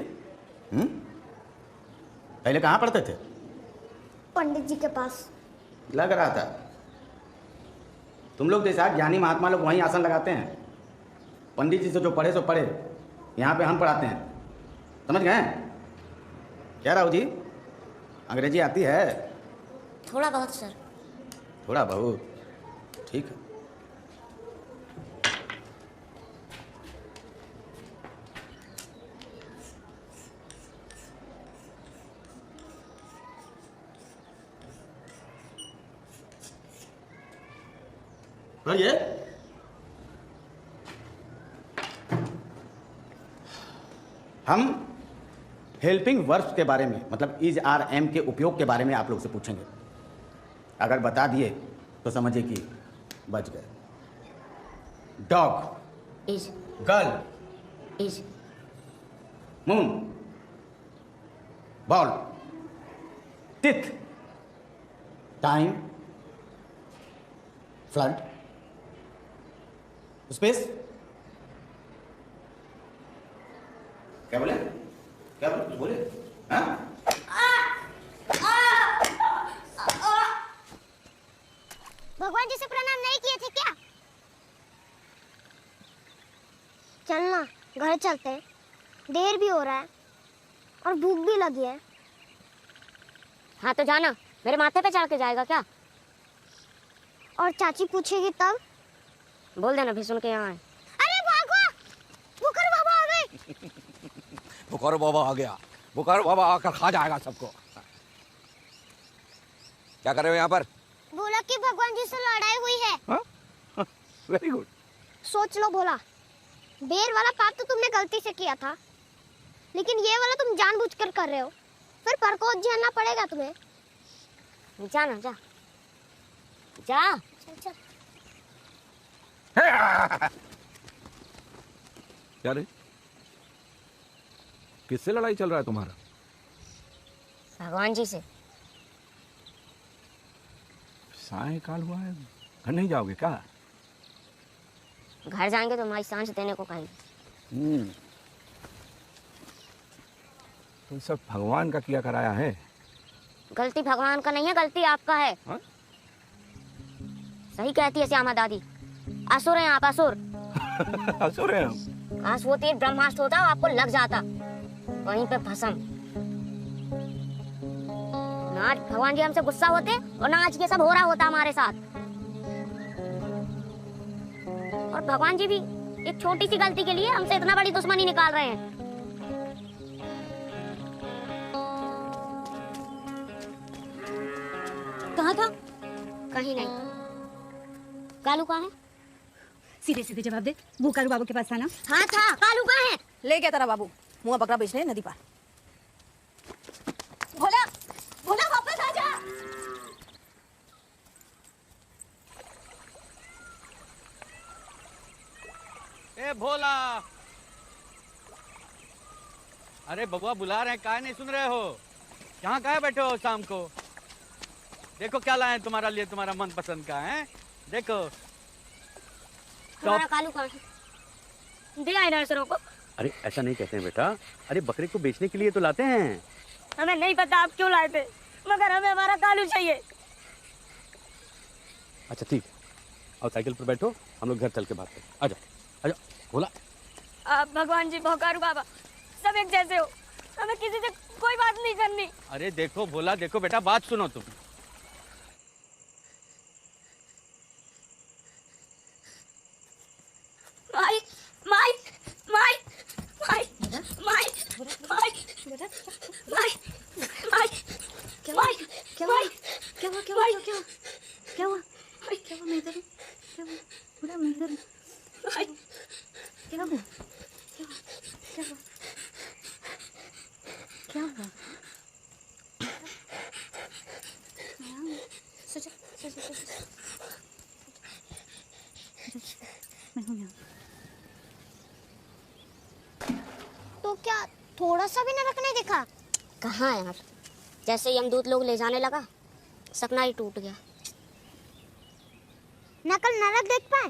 पहले कहाँ पढ़ते थे? पंडित जी के पास। लग रहा था तुम लोग जैसा ज्ञानी महात्मा लोग वहीं आसन लगाते हैं। पंडित जी से जो पढ़े सो पढ़े, यहाँ पे हम पढ़ाते हैं। समझ गए? क्या राव जी, अंग्रेजी आती है? थोड़ा बहुत सर। थोड़ा बहुत, ठीक है। ये हम हेल्पिंग वर्ब्स के बारे में, मतलब इज आर एम के उपयोग के बारे में आप लोग से पूछेंगे। अगर बता दिए तो समझिए कि बच गए। Dog is, girl is, moon, ball, teeth, time, flood, space. क्या बोले? क्या बोले? कुछ बोले? हाँ? भगवान जी से प्रणाम नहीं किए थे क्या? चलना, घर चलते हैं। देर भी हो रहा है और भूख भी लगी है। हाँ तो जाना, मेरे माथे पे चढ़ के जाएगा क्या? और चाची पूछेगी तब? बोल देना भी सुन के यहाँ आए। अरे भागो, बुकर बाबा आ गए। बुखार बाबा आ गया। बुखार बाबा आकर खा जाएगा सबको। क्या कर रहे हो यहाँ पर? बोला कि भगवान जी से लड़ाई हुई है। Very good. सोच लो भोला, बेर वाला पाप तो तुमने गलती से किया था, लेकिन ये वाला तुम जानबूझकर कर रहे हो। फिर पर को झेलना पड़ेगा तुम्हें। जाना, जा जा। चल चल। क्या रे, किससे लड़ाई चल रहा है तुम्हारा? भगवान जी से। सायंकाल हुआ है, घर नहीं जाओगे क्या? घर जाएंगे तो हमारी सांझ देने को कहेंगे। तो सब भगवान का किया कराया है। गलती भगवान का नहीं है, गलती आपका है। हा? सही कहती है श्यामा दादी। असुर हैं आप, असुर। असुर हैं हम। आंसू होती है, ब्रह्मास्त्र होता है, आपको लग जाता वहीं पे भस्म। ना आज भगवान जी हमसे गुस्सा होते और ना आज ये सब हो रहा होता हमारे साथ। और भगवान जी भी एक छोटी सी गलती के लिए हमसे इतना बड़ी दुश्मनी निकाल रहे हैं। कहाँ था? कहीं नहीं। कालू कहाँ है? सीधे सीधे जवाब दे। बुकारू बाबू के पास था ना? हाँ था। कालू कहाँ है? ले गया तेरा बाबू मुआ बकरा बेचने नदी पार। भोला, भोला वापस आ जा। ए भोला, अरे बबुआ बुला रहे हैं, काहे नहीं सुन रहे हो? यहाँ काहे बैठे हो शाम को? देखो क्या लाए हैं तुम्हारा लिए, तुम्हारा मन पसंद का है। देखो तुम्हारा कालू कहाँ है? दे आए नर्सरों को। अरे ऐसा नहीं कहते हैं बेटा, अरे बकरे को बेचने के लिए तो लाते हैं। हमें नहीं पता आप क्यों लाए थे, मगर हमें हमारा कालू चाहिए। अच्छा ठीक, और साइकिल पर बैठो, हम लोग घर चल के बात करें। आजा आजा भोला। आप भगवान जी, भोकारू बाबा सब एक जैसे हो, हमें किसी से कोई बात नहीं करनी। अरे देखो भोला, देखो बेटा, बात सुनो तुम। माई माई माई माई माई माई माई माई क्या हुआ? क्या हुआ? क्या हुआ? क्या हुआ? क्या हुआ? क्या हुआ? क्या हुआ? मैं इधर हूँ। क्या हुआ? बोला मैं इधर हूँ। क्या हुआ? क्या हुआ? क्या हुआ? क्या थोड़ा सा भी नरक नहीं दिखा? कहाँ यार, जैसे यमदूत लोग ले जाने लगा सपना ही टूट गया। ना कल नरक देख पाए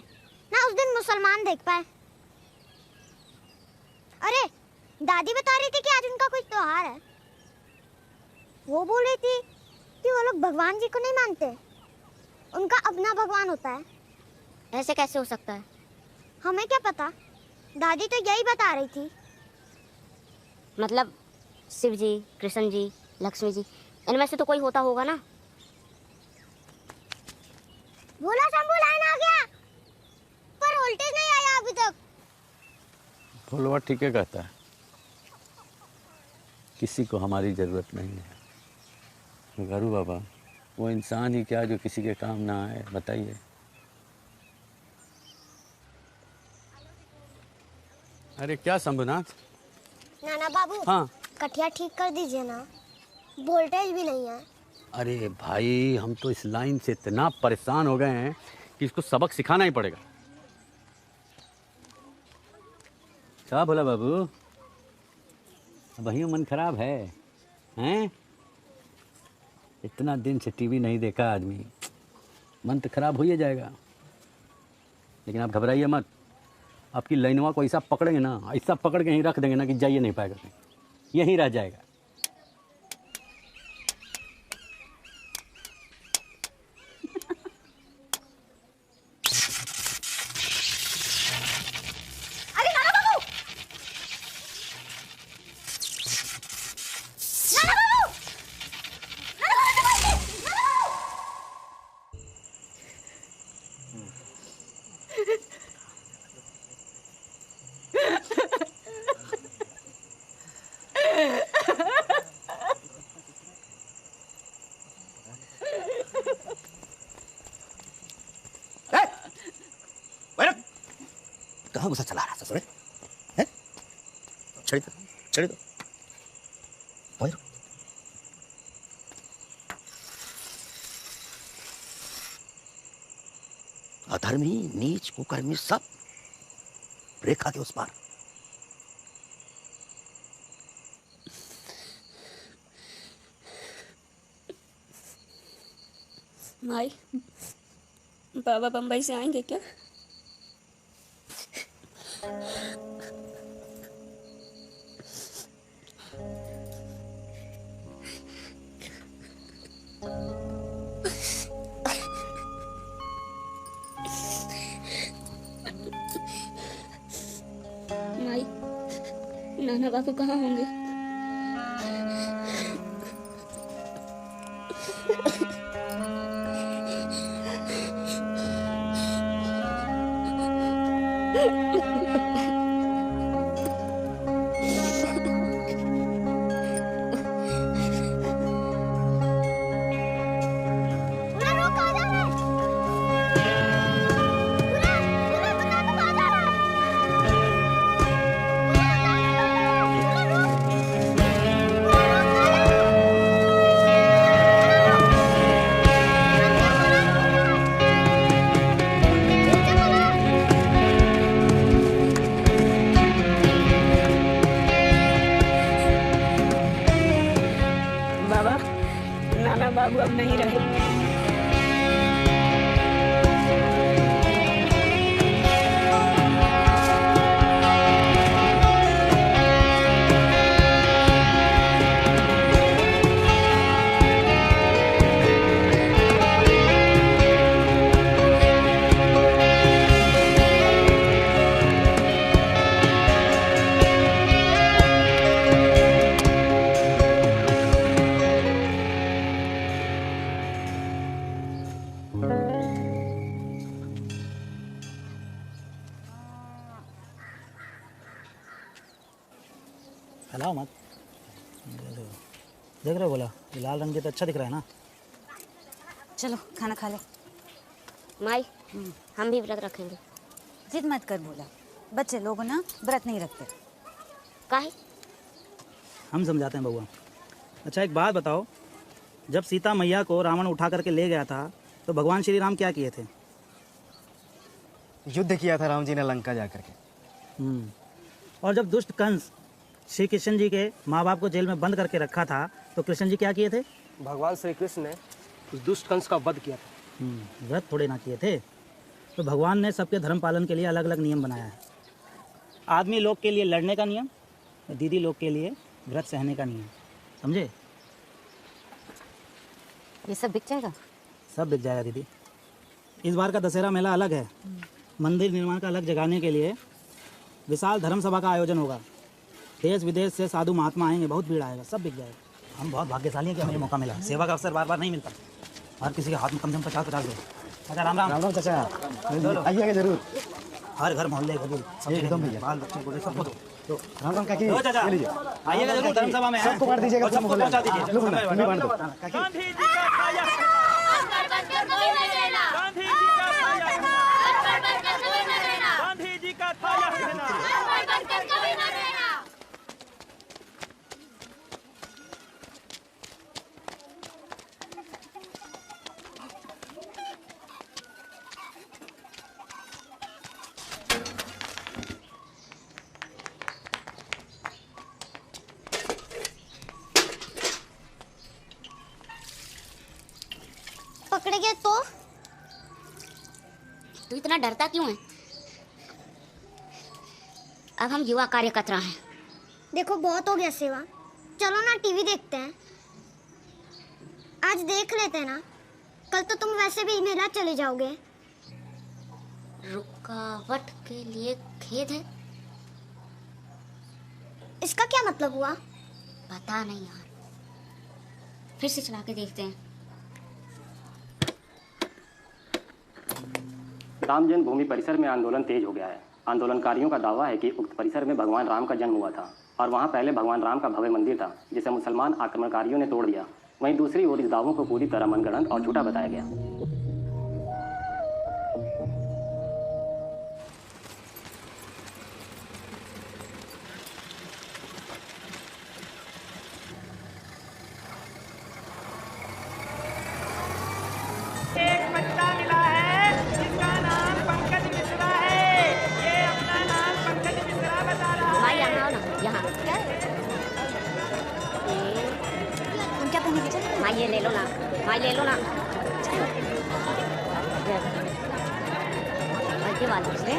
ना उस दिन मुसलमान देख पाए। अरे दादी बता रही थी कि आज उनका कोई त्योहार है। वो बोल रही थी कि वो लोग भगवान जी को नहीं मानते, उनका अपना भगवान होता है। ऐसे कैसे हो सकता है? हमें क्या पता, दादी तो यही बता रही थी। मतलब शिव जी, कृष्ण जी, लक्ष्मी जी, इनमें से तो कोई होता होगा ना। बोला शंभू लाइन आ गया, पर वोल्टेज नहीं आया अभी तक। भोलवा ठीक है कहता है, किसी को हमारी जरूरत नहीं है। गरु बाबा वो इंसान ही क्या जो किसी के काम ना आए, बताइए। अरे क्या शंभुनाथ? नाना बाबू, हाँ। कठिया ठीक कर दीजिए ना, वोल्टेज भी नहीं है। अरे भाई हम तो इस लाइन से इतना परेशान हो गए हैं कि इसको सबक सिखाना ही पड़ेगा। क्या बोला बाबू, वही मन खराब है हैं? इतना दिन से टीवी नहीं देखा आदमी, मन तो खराब हो ही जाएगा। लेकिन आप घबराइए मत, आपकी लाइनवा को ऐसा पकड़ेंगे ना, ऐसा पकड़ के ही रख देंगे ना कि जाइए नहीं पाएगा, यहीं रह जाएगा। कहाँ गुस्सा चला रहा ससुरे? हैं? छड़ी दो। वहीं रुक। अधर्मी, नीच, कुकर्मी सब रेखा के उस पार। माई, बाबा बम्बई से आएंगे क्या? माई, नाना बाबू कहाँ होंगे? बाबा, नाना बाबू अब नहीं रहे। हिलाओ मत। देख रहे हो बोला, ये लाल रंग तो अच्छा दिख रहा है ना। चलो खाना खा लो। माई, हम भी व्रत रखेंगे। जिद मत कर बोला, बच्चे लोग ना व्रत नहीं रखते। काहे? हम समझाते हैं बउआ। अच्छा एक बात बताओ, जब सीता मैया को रावण उठा करके ले गया था तो भगवान श्री राम क्या किए थे? युद्ध किया था राम जी ने लंका जा करके। और जब दुष्ट कंस श्री कृष्ण जी के माँ बाप को जेल में बंद करके रखा था, तो कृष्ण जी क्या किए थे? भगवान श्री कृष्ण ने उस दुष्ट कंस का वध किया था। व्रत थोड़े ना किए थे। तो भगवान ने सबके धर्म पालन के लिए अलग अलग नियम बनाया है। आदमी लोग के लिए लड़ने का नियम, दीदी लोग के लिए व्रत सहने का नियम। समझे? ये सब बिक जाएगा? सब बिक जाएगा दीदी। इस बार का दशहरा मेला अलग है। मंदिर निर्माण का अलग जगाने के लिए विशाल धर्म सभा का आयोजन होगा। देश विदेश से साधु महात्मा आएंगे, बहुत भीड़ आएगा, सब बिक जाएगा। हम बहुत भाग्यशाली हैं कि हमें मौका मिला। सेवा का अवसर बार बार नहीं मिलता। हर किसी के हाथ में कम से कम 50-50 दो। अच्छा, राम राम। राम राम चाचा, आइएगा जरूर। हर घर मोहल्ले एकदम भैया, बाल बच्चे को सबको दो। तो राम राम काकी, दो चाचा, ले लीजिए। आइएगा जरूर धर्म सभा में। सबको बांट दीजिएगा, सबको पहुंचा दीजिए। लो ना, तुम्हें बांट दो। काकी पकड़े गए तो? तू इतना डरता क्यों है? अब हम युवा कार्यकर्ता हैं। देखो बहुत हो गया सेवा, चलो ना टीवी देखते हैं। आज देख लेते हैं ना, कल तो तुम वैसे भी मेला चले जाओगे। रुकावट के लिए खेद है। इसका क्या मतलब हुआ? पता नहीं यार, फिर से चला के देखते हैं। राम जन्मभूमि परिसर में आंदोलन तेज हो गया है। आंदोलनकारियों का दावा है कि उक्त परिसर में भगवान राम का जन्म हुआ था और वहां पहले भगवान राम का भव्य मंदिर था, जिसे मुसलमान आक्रमणकारियों ने तोड़ दिया। वहीं दूसरी ओर इस दावों को पूरी तरह मनगढ़ंत और झूठा बताया गया। एक बच्चा मिला है जिसका नाम पंकज मिश्रा है। ये अपना नाम पंकज मिश्रा बता रहा है। भाई यहाँ आओ ना, यहाँ। हम क्या पहनेंगे? भाई ये ले लो ना, भाई ले लो ना। हल्के वाले से।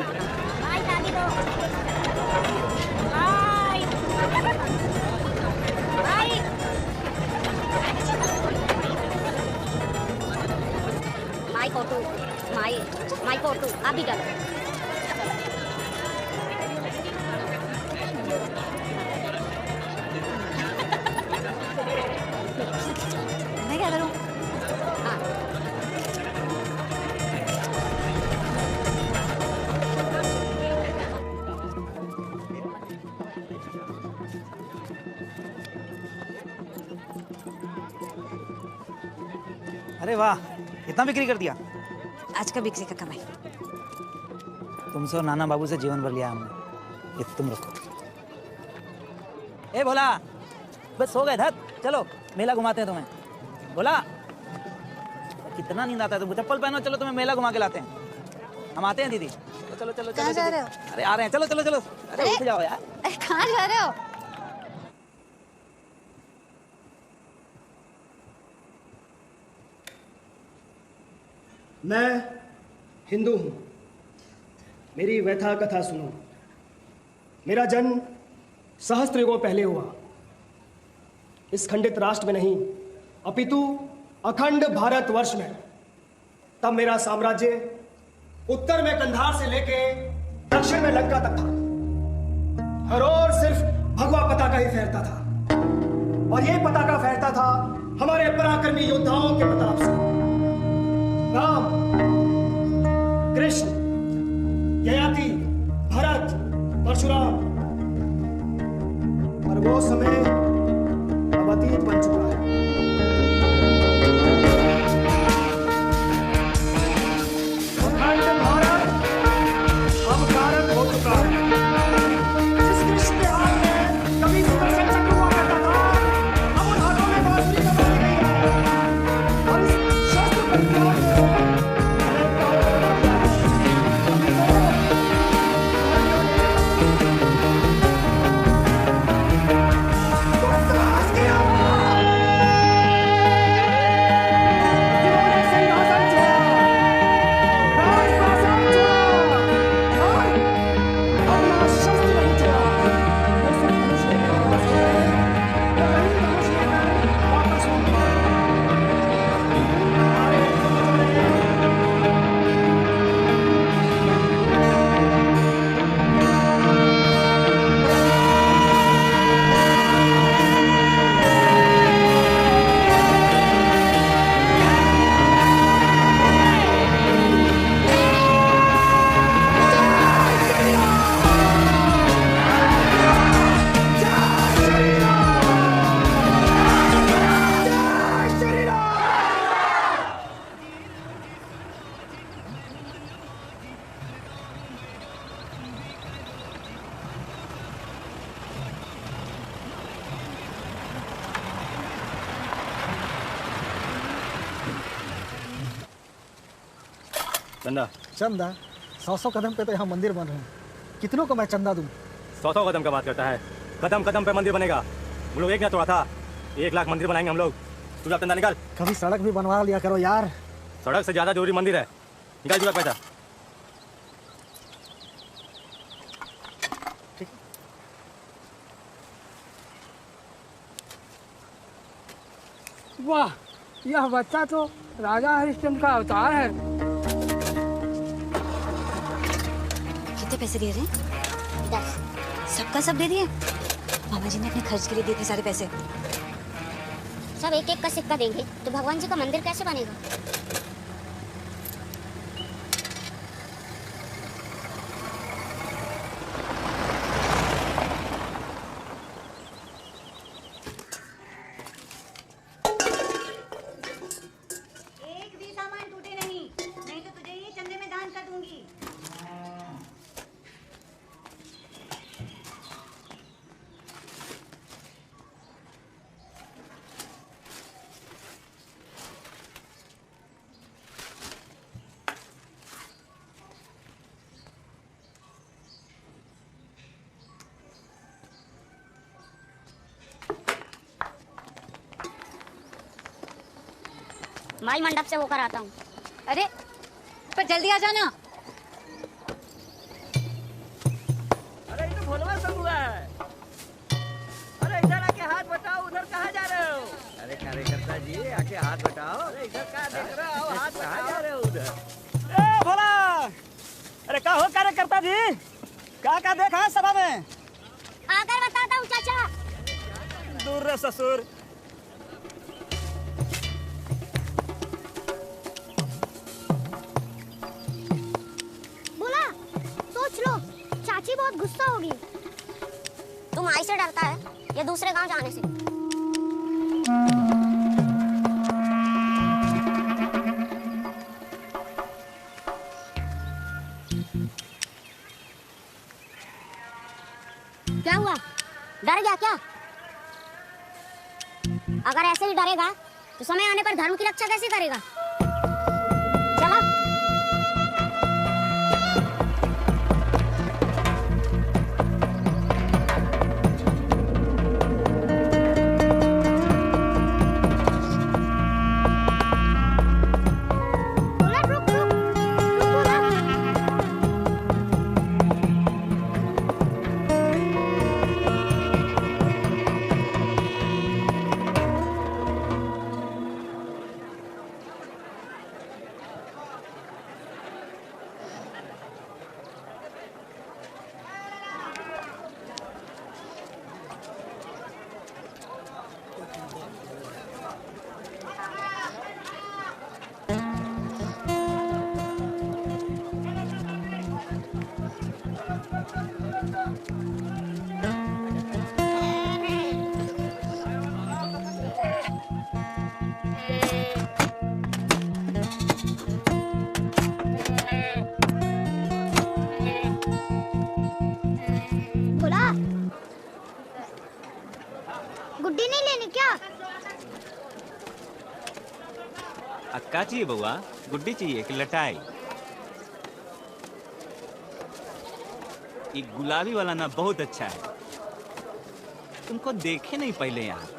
भाई दादी दो। भाई। भाई। माई कोटू, माई कोटू, आप भी चलो। मैं क्या करूं? हाँ। अरे वाह, इतना बिक्री कर दिया। आज का बिक्री का कमाई। तुमसे और नाना बाबू से जीवन भर लिया हमने। ये तुम रखो। ए भोला, बस हो गए धत, चलो मेला घुमाते हैं तुम्हें। भोला, कितना नींद आता है तुमको? चप्पल पहनो, चलो तुम्हें मेला घुमा के लाते हैं। हम आते हैं दीदी। चलो चलो कहाँ जा रहे हो? अरे आ रहे हैं, चलो चलो चलो। अरे उठ जाओ यार। कहाँ जा रहे हो? मैं हिंदू हूँ, मेरी व्यथा कथा सुनो। मेरा जन्म सहस्त्र युगों पहले हुआ, इस खंडित राष्ट्र में नहीं अपितु अखंड भारतवर्ष में। तब मेरा साम्राज्य उत्तर में कंधार से लेके दक्षिण में लंका तक था। हर ओर सिर्फ भगवा पताका ही फहरता था, और यह पताका फहरता था हमारे पराक्रमी योद्धाओं के प्रताप से। राम, कृष्ण, ययाति, भरत, परशुराम। और वो समय अब अतीत बन चुका है। अखंड भारत अब कारक हो चुका है। जिस कृष्ण के हाथ में कभी सुदर्शन चक्र हुआ करता था, अब उन हाथों में बांसुरी बजाई गई है। और इस शस्त्र प्रत्याग को चंदा चंदा 100 कदम पे तो यहाँ मंदिर बन रहे हैं, कितनों को मैं चंदा दूं? 100 कदम का बात करता है, कदम कदम पे मंदिर बनेगा। हम लोग एक ना तोड़ा था, 1 लाख मंदिर बनाएंगे हम लोग। तू जा चंदा निकाल। कभी सड़क भी बनवा लिया करो यार। सड़क से ज्यादा जरूरी मंदिर है, निकाल जुड़ा पैसा। वाह, यह बच्चा तो राजा हरिश्चंद्र का अवतार है। कितने पैसे दे रहे हैं? 10। सबका सब दे दिए? मामा जी ने अपने खर्च के लिए दिए थे सारे पैसे। सब एक एक का सिक्का देंगे तो भगवान जी का मंदिर कैसे बनेगा? एक भी सामान टूटे नहीं तो तुझे ही चंदे में दान कर दूंगी। माई मंडप से होकर आता हूँ। अरे पर जल्दी आ जाना। अरे ये तो भोलवा सब हुआ है। अरे इधर आके हाथ बताओ, उधर कहाँ जा रहे हो? अरे कार्यकर्ता जी आके हाथ बताओ। अरे इधर कहाँ देख रहे हो? हाथ कहाँ बताओ। जा रहे हो उधर? ए भोला, अरे का हो कार्यकर्ता जी, क्या देखा है सभा में? आकर बताता हूँ चाचा। दूर रे ससुर। बोला, सोच लो, चाची बहुत गुस्सा होगी। तुम आई से डरता है या दूसरे गांव जाने से? क्या हुआ? डर गया क्या? अगर ऐसे ही डरेगा तो समय आने पर धर्म की रक्षा कैसे करेगा? चला। बोला, गुड्डी नहीं लेनी क्या? अक्का चाहिए बउआ, गुड्डी चाहिए कि लटाई? ये गुलाबी वाला ना बहुत अच्छा है, तुमको देखे नहीं पहले यहाँ।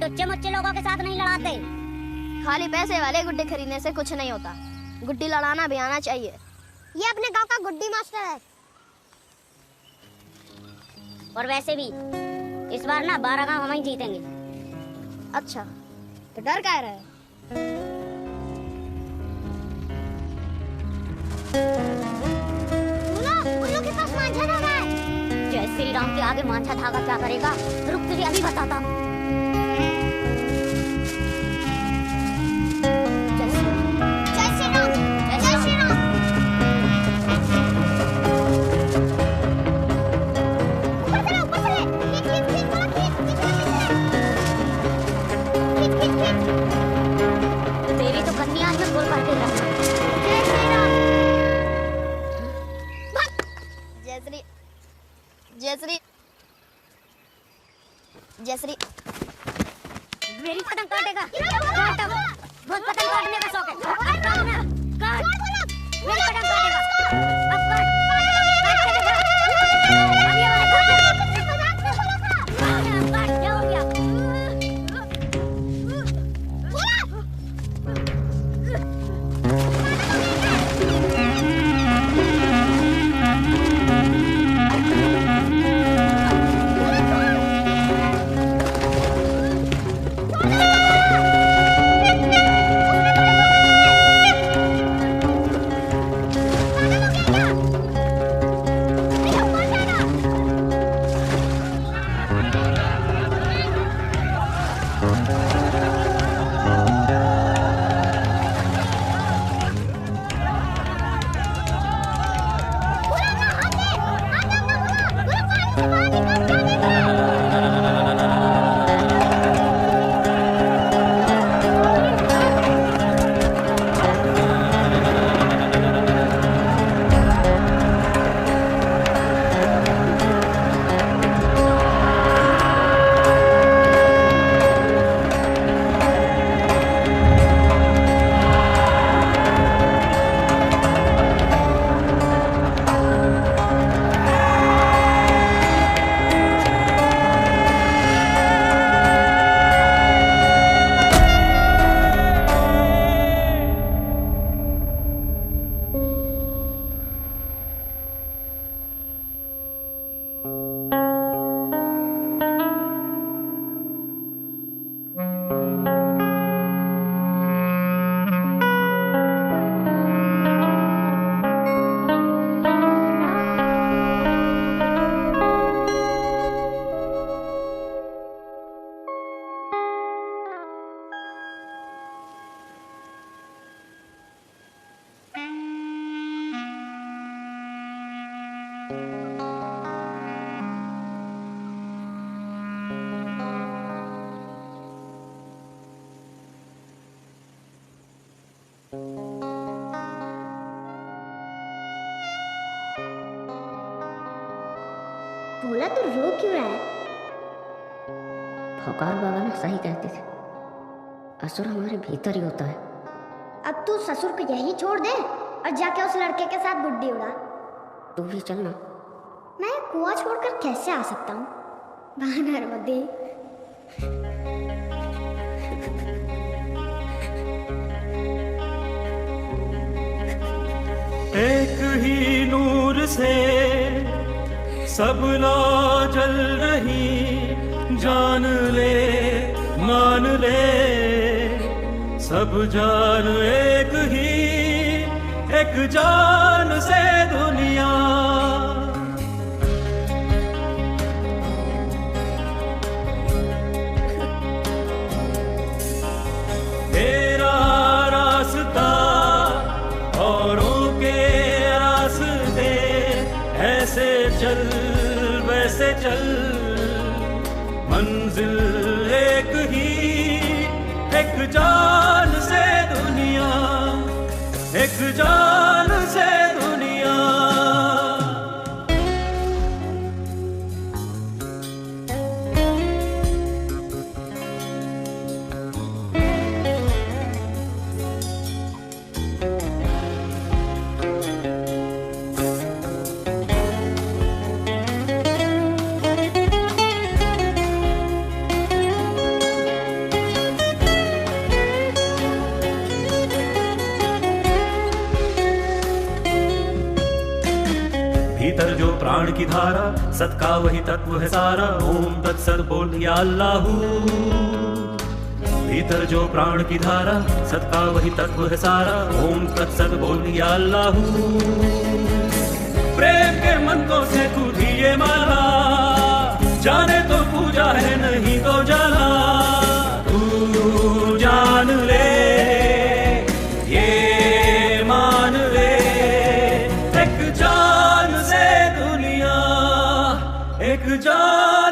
टुच्चे मुच्चे लोगों के साथ नहीं लड़ाते। खाली पैसे वाले गुड्डी खरीदने से कुछ नहीं होता, गुड्डी लड़ाना भी आना चाहिए। ये अपने गांव का गुड्डी मास्टर है। और वैसे भी इस बार ना 12 गांव हम ही जीतेंगे। अच्छा, तो डर क्या रहा है? उन लोग के पास मांझा धागा है। जय श्री राम के आगे मांझा धागा क्या करेगा? रुक, तुझे अभी बताता हूँ। जय श्री राम, जय श्री राम। जयश्री मेरी पतंग काटेगा। काट अब। बहुत पतंग काटने का शौक है। काट ना, काट। मेरी पतंग काटेगा। अब काट। काट के दिखा। अब ये वाला काट। काट, क्या हो गया? भोला तो रो क्यों रहा है? भौकारू बाबा ना सही कहते थे, असुर हमारे भीतर ही होता है। अब तू ससुर को यही छोड़ दे और जाके उस लड़के के साथ गुड्डी उड़ा। तू भी चलना। मैं कुआं छोड़कर कैसे आ सकता हूँ? नर्मदे। एक ही नूर से सबना जल रही, जान ले मान ले सब जान एक ही, एक जान से दुनिया। तेरा रास्ता औरों के रास्ते, ऐसे चल वैसे चल, मंजिल एक ही, एक जान से दुनिया, एक जान से दुनिया। भीतर जो प्राण की धारा, सत का वही तत्व है सारा, ओम तत्सत बोल या अल्लाहू। भीतर जो प्राण की धारा, सत का वही तत्व है सारा, ओम तत्सत बोल या अल्लाहू। प्रेम के मंत्रों से तू दिए माला, जाने तो पूजा है नहीं तो जाला। तू जान ले ये मान ले, एक जान से दुनिया, एक जान